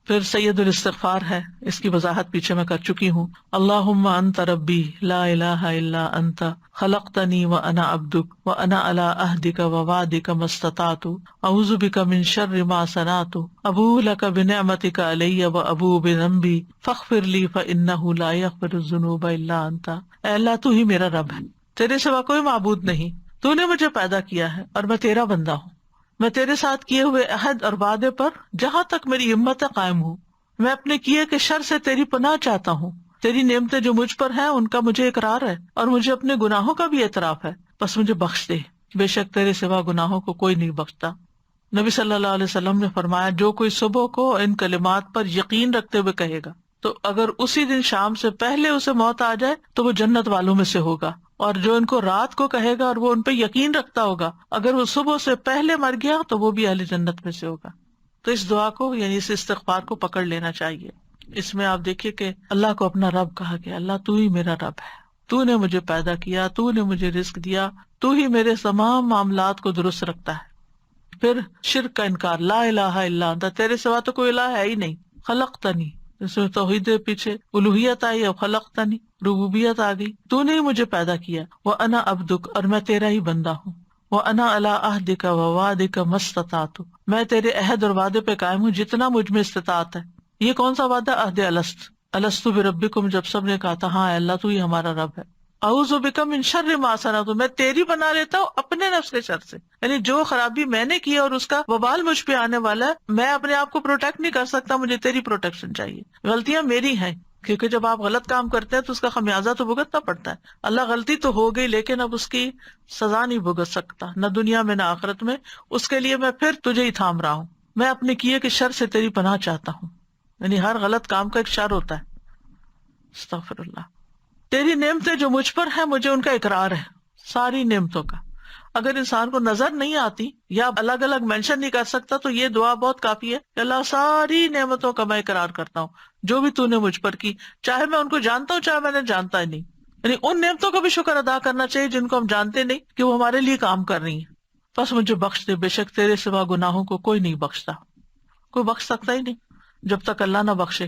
A: پھر سید الاستغفار ہے، اس کی وضاحت پیچھے میں کر چکی ہوں۔ اللہم انت ربی لا الہ الا انت خلقتنی وانا عبدک وانا علی عہدک ووعدک ما استطعت اعوذ بک من شر ما صنعت ابوء لک بنعمتک علی وابوء بذنبی فاغفر لی فانہ لا یغفر الذنوب الا انت۔ اے اللہ تو ہی میرا رب ہے، تیرے سوا کوئی معبود نہیں، تو نے مجھے پیدا کیا ہے اور میں تیرا بندہ ہوں، میں تیرے ساتھ کیے ہوئے عہد اور وعدے پر جہاں تک میری ہمت ہے قائم ہوں، میں اپنے کیے کے شر سے تیری پناہ چاہتا ہوں، تیری نعمتیں جو مجھ پر ہیں ان کا مجھے اقرار ہے، اور مجھے اپنے گناہوں کا بھی اعتراف ہے، بس مجھے بخش دے، بے شک تیرے سوا گناہوں کو کوئی نہیں بخشتا۔ نبی صلی اللہ علیہ وسلم نے فرمایا، جو کوئی صبح کو ان کلمات پر یقین رکھتے ہوئے کہے گا تو اگر اسی دن شام سے پہلے اسے موت آ جائے تو وہ جنت والوں میں سے ہوگا، اور جو ان کو رات کو کہے گا اور وہ ان پہ یقین رکھتا ہوگا، اگر وہ صبح سے پہلے مر گیا تو وہ بھی اہل جنت میں سے ہوگا۔ تو اس دعا کو یعنی اس استغفار کو پکڑ لینا چاہیے۔ اس میں آپ دیکھیے کہ اللہ کو اپنا رب کہا گیا، اللہ تو ہی میرا رب ہے، تو نے مجھے پیدا کیا، تو نے مجھے رزق دیا، تو ہی میرے تمام معاملات کو درست رکھتا ہے۔ پھر شرک کا انکار، لا الہ الا انت، تیرے سوا تو کوئی الہ ہے ہی نہیں، خلقتنی، اس میں توحید پیچھے الوہیت آئی، اب خلقتنی ربوبیت آ گئی، تو نے مجھے پیدا کیا، وانا عبدک اور میں تیرا ہی بندہ ہوں، وانا علی عہدک ووعدک ما استطعت میں تیرے عہد اور وعدے پہ قائم ہوں جتنا مجھ میں استطاعت ہے۔ یہ کون سا وعدہ؟ عہد الست، الست بربکم، جب سب نے کہا تھا ہاں اللہ تو ہی ہمارا رب ہے۔ اعوذ بک من شر ما صنعت میں تیری بنا لیتا ہوں اپنے نفس کے شر سے، یعنی جو خرابی میں نے کی اور اس کا وبال مجھ پہ آنے والا ہے، میں اپنے آپ کو پروٹیکٹ نہیں کر سکتا، مجھے تیری پروٹیکشن چاہیے۔ غلطیاں میری ہیں، کیونکہ جب آپ غلط کام کرتے ہیں تو اس کا خمیازہ تو بھگتنا پڑتا ہے۔ اللہ غلطی تو ہو گئی لیکن اب اس کی سزا نہیں بھگت سکتا، نہ دنیا میں نہ آخرت میں، اس کے لیے میں پھر تجھے ہی تھام رہا ہوں۔ میں اپنے کیے کے شر سے تیری پناہ چاہتا ہوں، یعنی ہر غلط کام کا ایک شر ہوتا ہے۔ استغفر اللہ۔ تیری نعمتیں جو مجھ پر ہیں مجھے ان کا اقرار ہے، ساری نعمتوں کا۔ اگر انسان کو نظر نہیں آتی یا الگ الگ مینشن نہیں کر سکتا تو یہ دعا بہت کافی ہے کہ اللہ ساری نعمتوں کا میں اقرار کرتا ہوں جو بھی تو نے مجھ پر کی، چاہے میں ان کو جانتا ہوں چاہے میں نے جانتا ہی نہیں۔ یعنی ان نعمتوں کا بھی شکر ادا کرنا چاہیے جن کو ہم جانتے نہیں کہ وہ ہمارے لیے کام کر رہی ہیں۔ بس مجھے بخش دے، بے شک تیرے سوا گناہوں کو کوئی نہیں بخشتا، کوئی بخش سکتا ہی نہیں جب تک اللہ نہ بخشے۔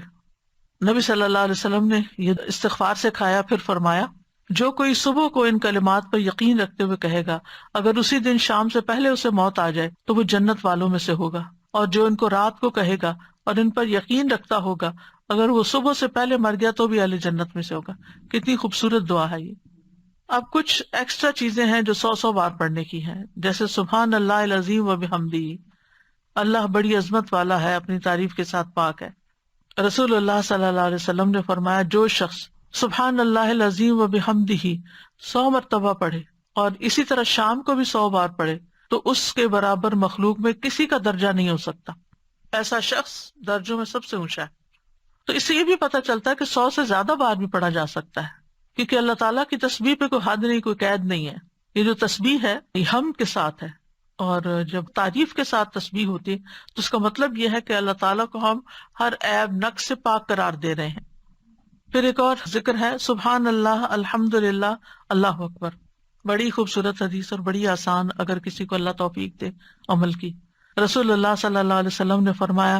A: نبی صلی اللہ علیہ وسلم نے یہ استغفار سے کھایا، پھر فرمایا جو کوئی صبح کو ان کلمات پر یقین رکھتے ہوئے کہے گا، اگر اسی دن شام سے پہلے اسے موت آ جائے تو وہ جنت والوں میں سے ہوگا، اور جو ان کو رات کو کہے گا اور ان پر یقین رکھتا ہوگا، اگر وہ صبح سے پہلے مر گیا تو بھی اہل جنت میں سے ہوگا۔ کتنی خوبصورت دعا ہے یہ۔ اب کچھ ایکسٹرا چیزیں ہیں جو 100 بار پڑھنے کی ہیں، جیسے سبحان اللہ العظیم و بحمدہ، اللہ بڑی عظمت والا ہے، اپنی تعریف کے ساتھ پاک ہے۔ رسول اللہ صلی اللہ علیہ وسلم نے فرمایا جو شخص سبحان اللہ العظیم و بحمدہ 100 مرتبہ پڑھے اور اسی طرح شام کو بھی 100 بار پڑھے تو اس کے برابر مخلوق میں کسی کا درجہ نہیں ہو سکتا، ایسا شخص درجوں میں سب سے اونچا ہے۔ تو اس سے یہ بھی پتہ چلتا ہے کہ 100 سے زیادہ بار بھی پڑھا جا سکتا ہے، کیونکہ اللہ تعالیٰ کی تسبیح پہ کوئی حد نہیں، کوئی قید نہیں ہے۔ یہ جو تسبیح ہے یہ حمد کے ساتھ ہے، اور جب تعریف کے ساتھ تسبیح ہوتی ہے تو اس کا مطلب یہ ہے کہ اللہ تعالیٰ کو ہم ہر عیب نقص سے پاک قرار دے رہے ہیں۔ پھر ایک اور ذکر ہے سبحان اللہ الحمد للہ اللہ اکبر، بڑی خوبصورت حدیث اور بڑی آسان اگر کسی کو اللہ توفیق دے عمل کی۔ رسول اللہ صلی اللہ علیہ وسلم نے فرمایا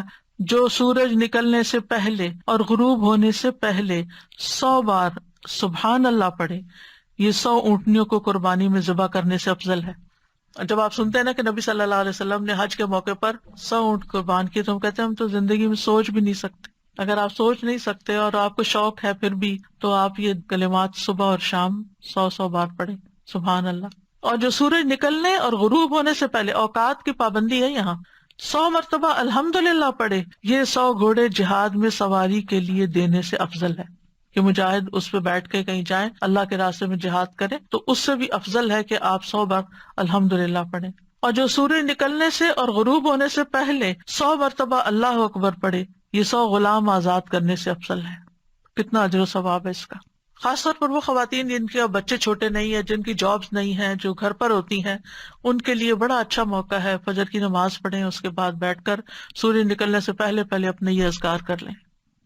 A: جو سورج نکلنے سے پہلے اور غروب ہونے سے پہلے 100 بار سبحان اللہ پڑھے، یہ 100 اونٹنیوں کو قربانی میں ذبح کرنے سے افضل ہے۔ جب آپ سنتے ہیں نا کہ نبی صلی اللہ علیہ وسلم نے حج کے موقع پر 100 اونٹ قربان کیے تو ہم کہتے ہیں ہم تو زندگی میں سوچ بھی نہیں سکتے۔ اگر آپ سوچ نہیں سکتے اور آپ کو شوق ہے پھر بھی، تو آپ یہ کلمات صبح اور شام 100 بار پڑھیں سبحان اللہ۔ اور جو سورج نکلنے اور غروب ہونے سے پہلے، اوقات کی پابندی ہے یہاں، 100 مرتبہ الحمدللہ پڑھے، یہ 100 گھوڑے جہاد میں سواری کے لیے دینے سے افضل ہے کہ مجاہد اس پہ بیٹھ کے کہیں جائیں اللہ کے راستے میں جہاد کرے، تو اس سے بھی افضل ہے کہ آپ 100 بار الحمدللہ پڑھیں۔ اور جو سورج نکلنے سے اور غروب ہونے سے پہلے 100 مرتبہ اللہ اکبر پڑھے، یہ 100 غلام آزاد کرنے سے افضل ہے۔ کتنا اجر و ثواب ہے اس کا۔ خاص طور پر وہ خواتین جن کے بچے چھوٹے نہیں ہیں، جن کی جابس نہیں ہیں، جو گھر پر ہوتی ہیں، ان کے لیے بڑا اچھا موقع ہے، فجر کی نماز پڑھیں، اس کے بعد بیٹھ کر سورج نکلنے سے پہلے اپنے یہ اذکار کر لیں۔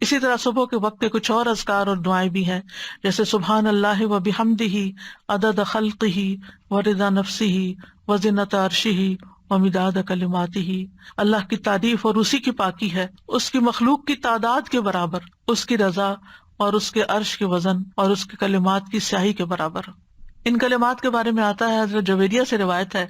A: اسی طرح صبح کے وقت کے کچھ اور اذکار اور دعائیں بھی ہیں، جیسے سبحان اللہ و بحمدہ عدد خلقہ و رضا نفسہ و زنۃ عرشہ و مداد کلماتہ، اللہ کی تعریف اور اسی کی پاکی ہے، اس کی مخلوق کی تعداد کے برابر، اس کی رضا اور اس کے عرش کے وزن اور اس کے کلمات کی سیاہی کے برابر۔ ان کلمات کے بارے میں آتا ہے، حضرت جویریہ سے روایت ہے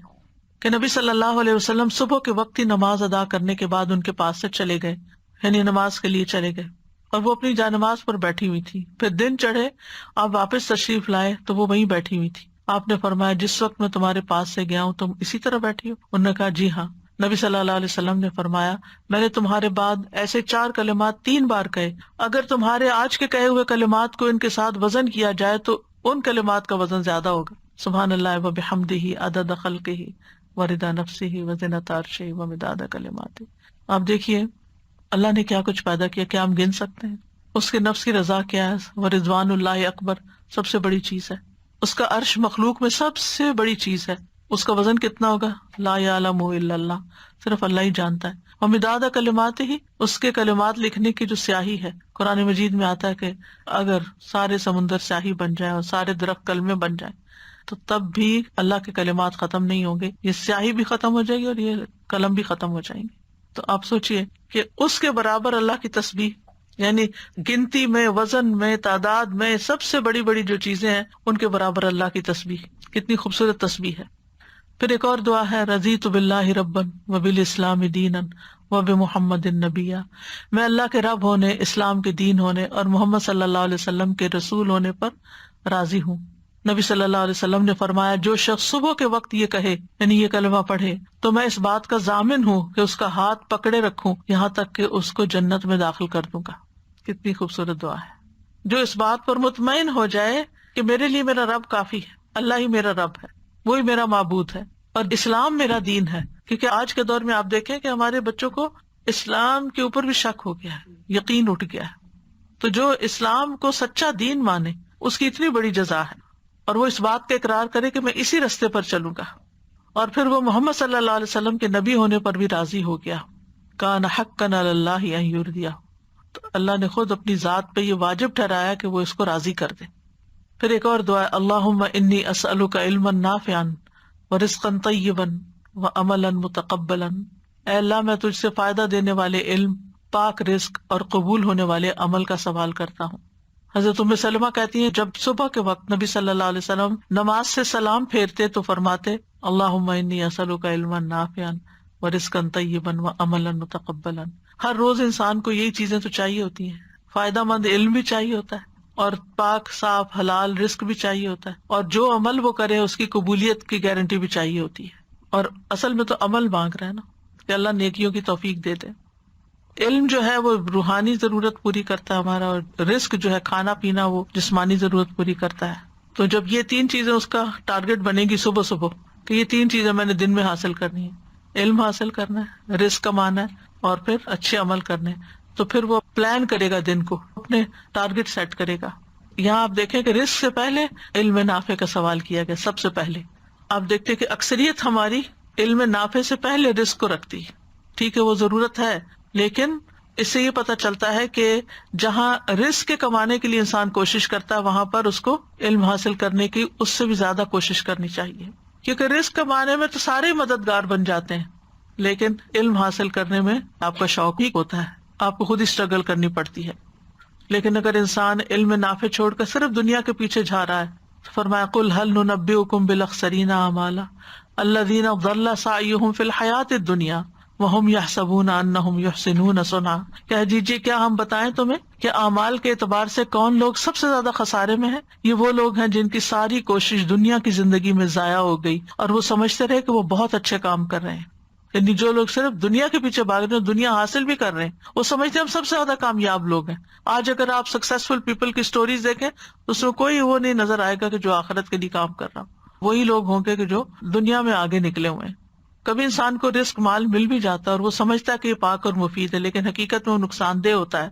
A: کہ نبی صلی اللہ علیہ وسلم صبح کے وقت ہی نماز ادا کرنے کے بعد ان کے پاس سے چلے گئے، یعنی نماز کے لیے چلے گئے، اور وہ اپنی جانماز پر بیٹھی ہوئی تھی۔ پھر دن چڑھے، آپ واپس تشریف لائے تو وہ وہیں بیٹھی ہوئی تھی۔ آپ نے فرمایا جس وقت میں تمہارے پاس سے گیا ہوں تم اسی طرح بیٹھی ہو؟ انہوں نے کہا جی ہاں۔ نبی صلی اللہ علیہ وسلم نے فرمایا میں نے تمہارے بعد ایسے 4 کلمات 3 بار کہے، اگر تمہارے آج کے کہے ہوئے کلمات کو ان کے ساتھ وزن کیا جائے تو ان کلمات کا وزن زیادہ ہوگا۔ سبحان اللہ و بحمدہ عدد خلقہ و رضا نفسہ و زنۃ عرشہ و مداد کلماتہ۔ آپ دیکھیے اللہ نے کیا کچھ پیدا کیا، کیا ہم گن سکتے ہیں؟ اس کے نفس کی رضا کیا ہے، و رضوان اللہ اکبر، سب سے بڑی چیز ہے۔ اس کا عرش مخلوق میں سب سے بڑی چیز ہے، اس کا وزن کتنا ہوگا؟ لا یعلم الا اللہ، صرف اللہ ہی جانتا ہے۔ اور مداد کلمات ہی، اس کے کلمات لکھنے کی جو سیاہی ہے، قرآن مجید میں آتا ہے کہ اگر سارے سمندر سیاہی بن جائیں اور سارے درخت کلمے بن جائیں تو تب بھی اللہ کے کلمات ختم نہیں ہوں گے، یہ سیاہی بھی ختم ہو جائے گی اور یہ قلم بھی ختم ہو جائیں گے۔ تو آپ سوچئے کہ اس کے برابر اللہ کی تسبیح یعنی گنتی میں، وزن میں، تعداد میں سب سے بڑی بڑی جو چیزیں ہیں ان کے برابر اللہ کی تسبیح. کتنی خوبصورت تسبیح ہے. پھر ایک اور دعا ہے، رضیت باللہ ربا وبالاسلام دینا وبمحمد نبیا. میں اللہ کے رب ہونے، اسلام کے دین ہونے اور محمد صلی اللہ علیہ وسلم کے رسول ہونے پر راضی ہوں. نبی صلی اللہ علیہ وسلم نے فرمایا، جو شخص صبح کے وقت یہ کہے، یعنی یہ کلمہ پڑھے، تو میں اس بات کا ضامن ہوں کہ اس کا ہاتھ پکڑے رکھوں یہاں تک کہ اس کو جنت میں داخل کر دوں گا. کتنی خوبصورت دعا ہے. جو اس بات پر مطمئن ہو جائے کہ میرے لیے میرا رب کافی ہے، اللہ ہی میرا رب ہے، وہی میرا معبود ہے اور اسلام میرا دین ہے. کیونکہ آج کے دور میں آپ دیکھیں کہ ہمارے بچوں کو اسلام کے اوپر بھی شک ہو گیا ہے، یقین اٹھ گیا ہے. تو جو اسلام کو سچا دین مانے اس کی اتنی بڑی جزا ہے، اور وہ اس بات کا اقرار کرے کہ میں اسی رستے پر چلوں گا. اور پھر وہ محمد صلی اللہ علیہ وسلم کے نبی ہونے پر بھی راضی ہو گیا. کان حقا علی اللہ ان یرضیہ، تو اللہ نے خود اپنی ذات پہ یہ واجب ٹھہرایا کہ وہ اس کو راضی کر دے. پھر ایک اور دعا ہے، اللہم انی اسألک علما نافعا ورزقا طیبا وعملا متقبلا. اے اللہ میں تجھ سے فائدہ دینے والے علم، پاک رزق اور قبول ہونے والے عمل کا سوال کرتا ہوں. حضرت ام سلمہ کہتی ہیں جب صبح کے وقت نبی صلی اللہ علیہ وسلم نماز سے سلام پھیرتے تو فرماتے، اللہم انی اسألک علما نافعا ورزقا طیبا وعملا متقبلا. ہر روز انسان کو یہی چیزیں تو چاہیے ہوتی ہیں، فائدہ مند علم بھی چاہیے ہوتا ہے اور پاک صاف حلال رزق بھی چاہیے ہوتا ہے، اور جو عمل وہ کرے اس کی قبولیت کی گارنٹی بھی چاہیے ہوتی ہے. اور اصل میں تو عمل مانگ رہا ہے نا کہ اللہ نیکیوں کی توفیق دے دے. علم جو ہے وہ روحانی ضرورت پوری کرتا ہے ہمارا، اور رزق جو ہے کھانا پینا وہ جسمانی ضرورت پوری کرتا ہے. تو جب یہ تین چیزیں اس کا ٹارگٹ بنے گی صبح صبح کہ یہ تین چیزیں میں نے دن میں حاصل کرنی ہے، علم حاصل کرنا ہے، رزق کمانا ہے اور پھر اچھے عمل کرنے، تو پھر وہ پلان کرے گا دن کو، اپنے ٹارگٹ سیٹ کرے گا. یہاں آپ دیکھیں کہ رزق سے پہلے علم نافع کا سوال کیا گیا سب سے پہلے. آپ دیکھتے کہ اکثریت ہماری علم نافع سے پہلے رزق کو رکھتی ہے. ٹھیک ہے وہ ضرورت ہے، لیکن اس سے یہ پتہ چلتا ہے کہ جہاں رزق کے کمانے کے لیے انسان کوشش کرتا ہے وہاں پر اس کو علم حاصل کرنے کی اس سے بھی زیادہ کوشش کرنی چاہیے. کیونکہ رزق کمانے میں تو سارے مددگار بن جاتے ہیں، لیکن علم حاصل کرنے میں آپ کا شوق ہی ہوتا ہے، آپ کو خود ہی اسٹرگل کرنی پڑتی ہے. لیکن اگر انسان علم نافع چھوڑ کر صرف دنیا کے پیچھے جا رہا ہے تو فرمایا قل هل ننبئکم بالاخسرین اعمالا الذین ضل سعیہم فی الحیاۃ الدنیا وہم یحسبون انہم یحسنون صنعا. کہہ دیجیے کیا ہم بتائیں تمہیں کہ اعمال کے اعتبار سے کون لوگ سب سے زیادہ خسارے میں ہیں؟ یہ وہ لوگ ہیں جن کی ساری کوشش دنیا کی زندگی میں ضائع ہو گئی اور وہ سمجھتے رہے کہ وہ بہت اچھے کام کر رہے ہیں. یعنی جو لوگ صرف دنیا کے پیچھے بھاگ رہے ہیں، دنیا حاصل بھی کر رہے ہیں، وہ سمجھتے ہیں ہم سب سے زیادہ کامیاب لوگ ہیں. آج اگر آپ سکسیسفل پیپل کی سٹوریز دیکھیں اس میں کوئی وہ نہیں نظر آئے گا کہ جو آخرت کے لیے کام کر رہا ہوں. وہی لوگ ہوں گے کہ جو دنیا میں آگے نکلے ہوئے ہیں. کبھی انسان کو رزق مال مل بھی جاتا ہے اور وہ سمجھتا ہے کہ یہ پاک اور مفید ہے، لیکن حقیقت میں وہ نقصان دہ ہوتا ہے.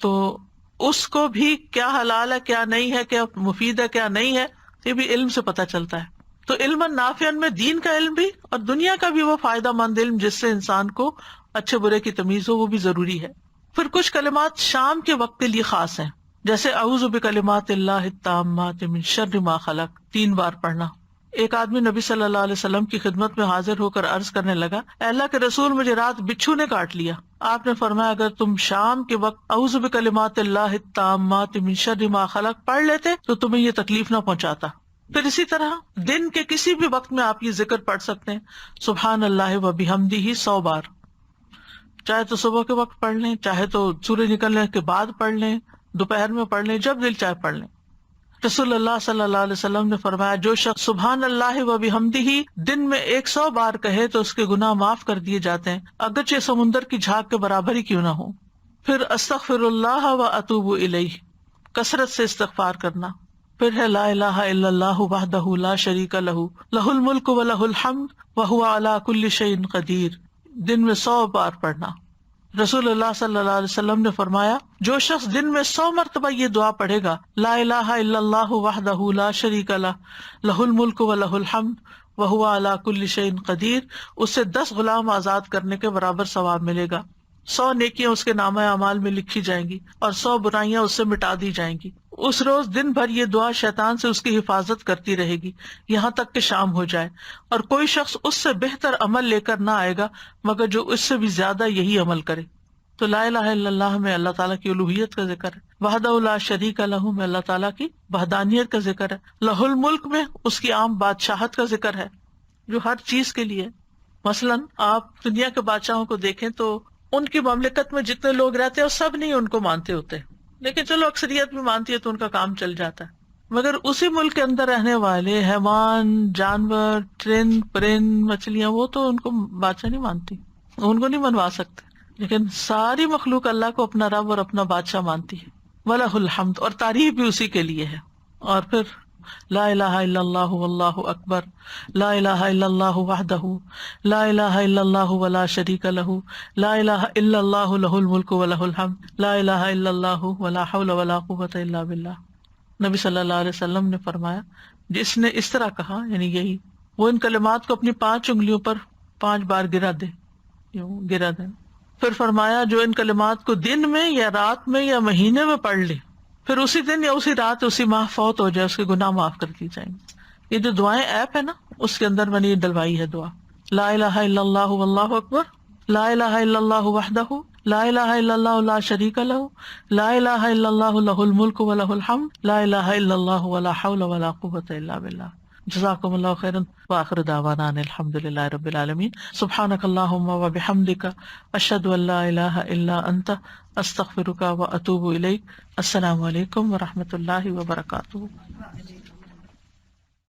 A: تو اس کو بھی کیا حلال ہے کیا نہیں ہے، کیا مفید ہے کیا نہیں ہے، یہ بھی علم سے پتہ چلتا ہے. تو علم نافع میں دین کا علم بھی اور دنیا کا بھی وہ فائدہ مند علم جس سے انسان کو اچھے برے کی تمیز ہو، وہ بھی ضروری ہے. پھر کچھ کلمات شام کے وقت کے لیے خاص ہیں، جیسے اعوذ بکلمات اللہ التامات من شر ما خلق 3 بار پڑھنا. ایک آدمی نبی صلی اللہ علیہ وسلم کی خدمت میں حاضر ہو کر عرض کرنے لگا، اے اللہ کے رسول مجھے رات بچھو نے کاٹ لیا. آپ نے فرمایا اگر تم شام کے وقت اعوذ بکلمات اللہ التامات من شر ما خلق پڑھ لیتے تو تمہیں یہ تکلیف نہ پہنچاتا. پھر اسی طرح دن کے کسی بھی وقت میں آپ یہ ذکر پڑھ سکتے ہیں، سبحان اللہ و بحمدہ 100 بار. چاہے تو صبح کے وقت پڑھ لیں، چاہے تو سورج نکلنے کے بعد پڑھ لیں، دوپہر میں پڑھ لیں، جب دل چاہے پڑھ لیں. رسول اللہ صلی اللہ علیہ وسلم نے فرمایا جو شخص سبحان اللہ و بحمدہ دن میں 100 بار کہے تو اس کے گناہ معاف کر دیے جاتے ہیں، اگرچہ سمندر کی جھاگ کے برابر ہی کیوں نہ ہو. پھر استغفر اللہ و اتوب الیہ، کثرت سے استغفار کرنا. پھر ہے لا الہ الا اللہ وحدہ لا شریک لہ لہ الملک و لہ الحمد وہو علی کل شیء قدیر، دن میں 100 بار پڑھنا. رسول اللہ صلی اللہ علیہ وسلم نے فرمایا جو شخص دن میں 100 مرتبہ یہ دعا پڑھے گا، لا الہ الا اللہ وحدہ لا شریک لہ لہ الملک و لہ الحمد وہو علی کل شیء قدیر، اس سے 10 غلام آزاد کرنے کے برابر ثواب ملے گا. 100 نیکیاں اس کے نامہ اعمال میں لکھی جائیں گی اور 100 برائیاں اس سے مٹا دی جائیں گی. اس روز دن بھر یہ دعا شیطان سے اس کی حفاظت کرتی رہے گی یہاں تک کہ شام ہو جائے، اور کوئی شخص اس سے بہتر عمل لے کر نہ آئے گا مگر جو اس سے بھی زیادہ یہی عمل کرے. تو لا الہ الا اللہ میں اللہ تعالیٰ کی الوہیت کا ذکر ہے، وحدہ لا شریک لہ میں اللہ تعالیٰ کی وحدانیت کا ذکر ہے، لہ الملک میں اس کی عام بادشاہت کا ذکر ہے جو ہر چیز کے لیے. مثلاً آپ دنیا کے بادشاہوں کو دیکھیں تو ان کی مملکت میں جتنے لوگ رہتے ہیں وہ سب نہیں ان کو مانتے ہوتے، لیکن چلو اکثریت بھی مانتی ہے تو ان کا کام چل جاتا ہے. مگر اسی ملک کے اندر رہنے والے حیوان، جانور، پرند، مچھلیاں، وہ تو ان کو بادشاہ نہیں مانتی، ان کو نہیں منوا سکتے. لیکن ساری مخلوق اللہ کو اپنا رب اور اپنا بادشاہ مانتی ہے. وَلَهُ الْحَمْدُ، اور تعریف بھی اسی کے لیے ہے. اور پھر لا الہ الا اللہ واللہ اکبر، لا الہ الا اللہ وحدہ، لا الہ الا اللہ ولا شریک لہ، لا الہ الا اللہ لہ الملک ولہ الحمد، لا الہ الا اللہ ولا حول ولا قوۃ الا باللہ. نبی صلی اللہ علیہ وسلم نے فرمایا جس نے اس طرح کہا، یعنی یہی، وہ ان کلمات کو اپنی 5 انگلیوں پر 5 بار گرا دے، گرا دے. پھر فرمایا جو ان کلمات کو دن میں یا رات میں یا مہینے میں پڑھ لے، پھر اسی دن یا اسی رات اسی ماہ فوت ہو جائے، اس کے گناہ معاف کر دی جائیں گے. یہ جو دعائیں ایپ ہے نا، اس کے اندر میں نے یہ ڈلوائی ہے دعا، لا الہ الا اللہ واللہ اکبر، لا الہ الا اللہ وحدہ، لا الہ الا اللہ لا شریک لہ، لا الہ الا اللہ لہ الملک ولہ الحمد، لا الہ الا اللہ ولا حول ولا قوۃ الا باللہ. جزاکم اللہ خیرا، وآخر دعوانا ان الحمد للہ رب العالمین. سبحانک اللہم وبحمدک، اشہد ان لا الہ الا انت، استغفرک واتوب الیک. السلام علیکم ورحمۃ اللہ وبرکاتہ.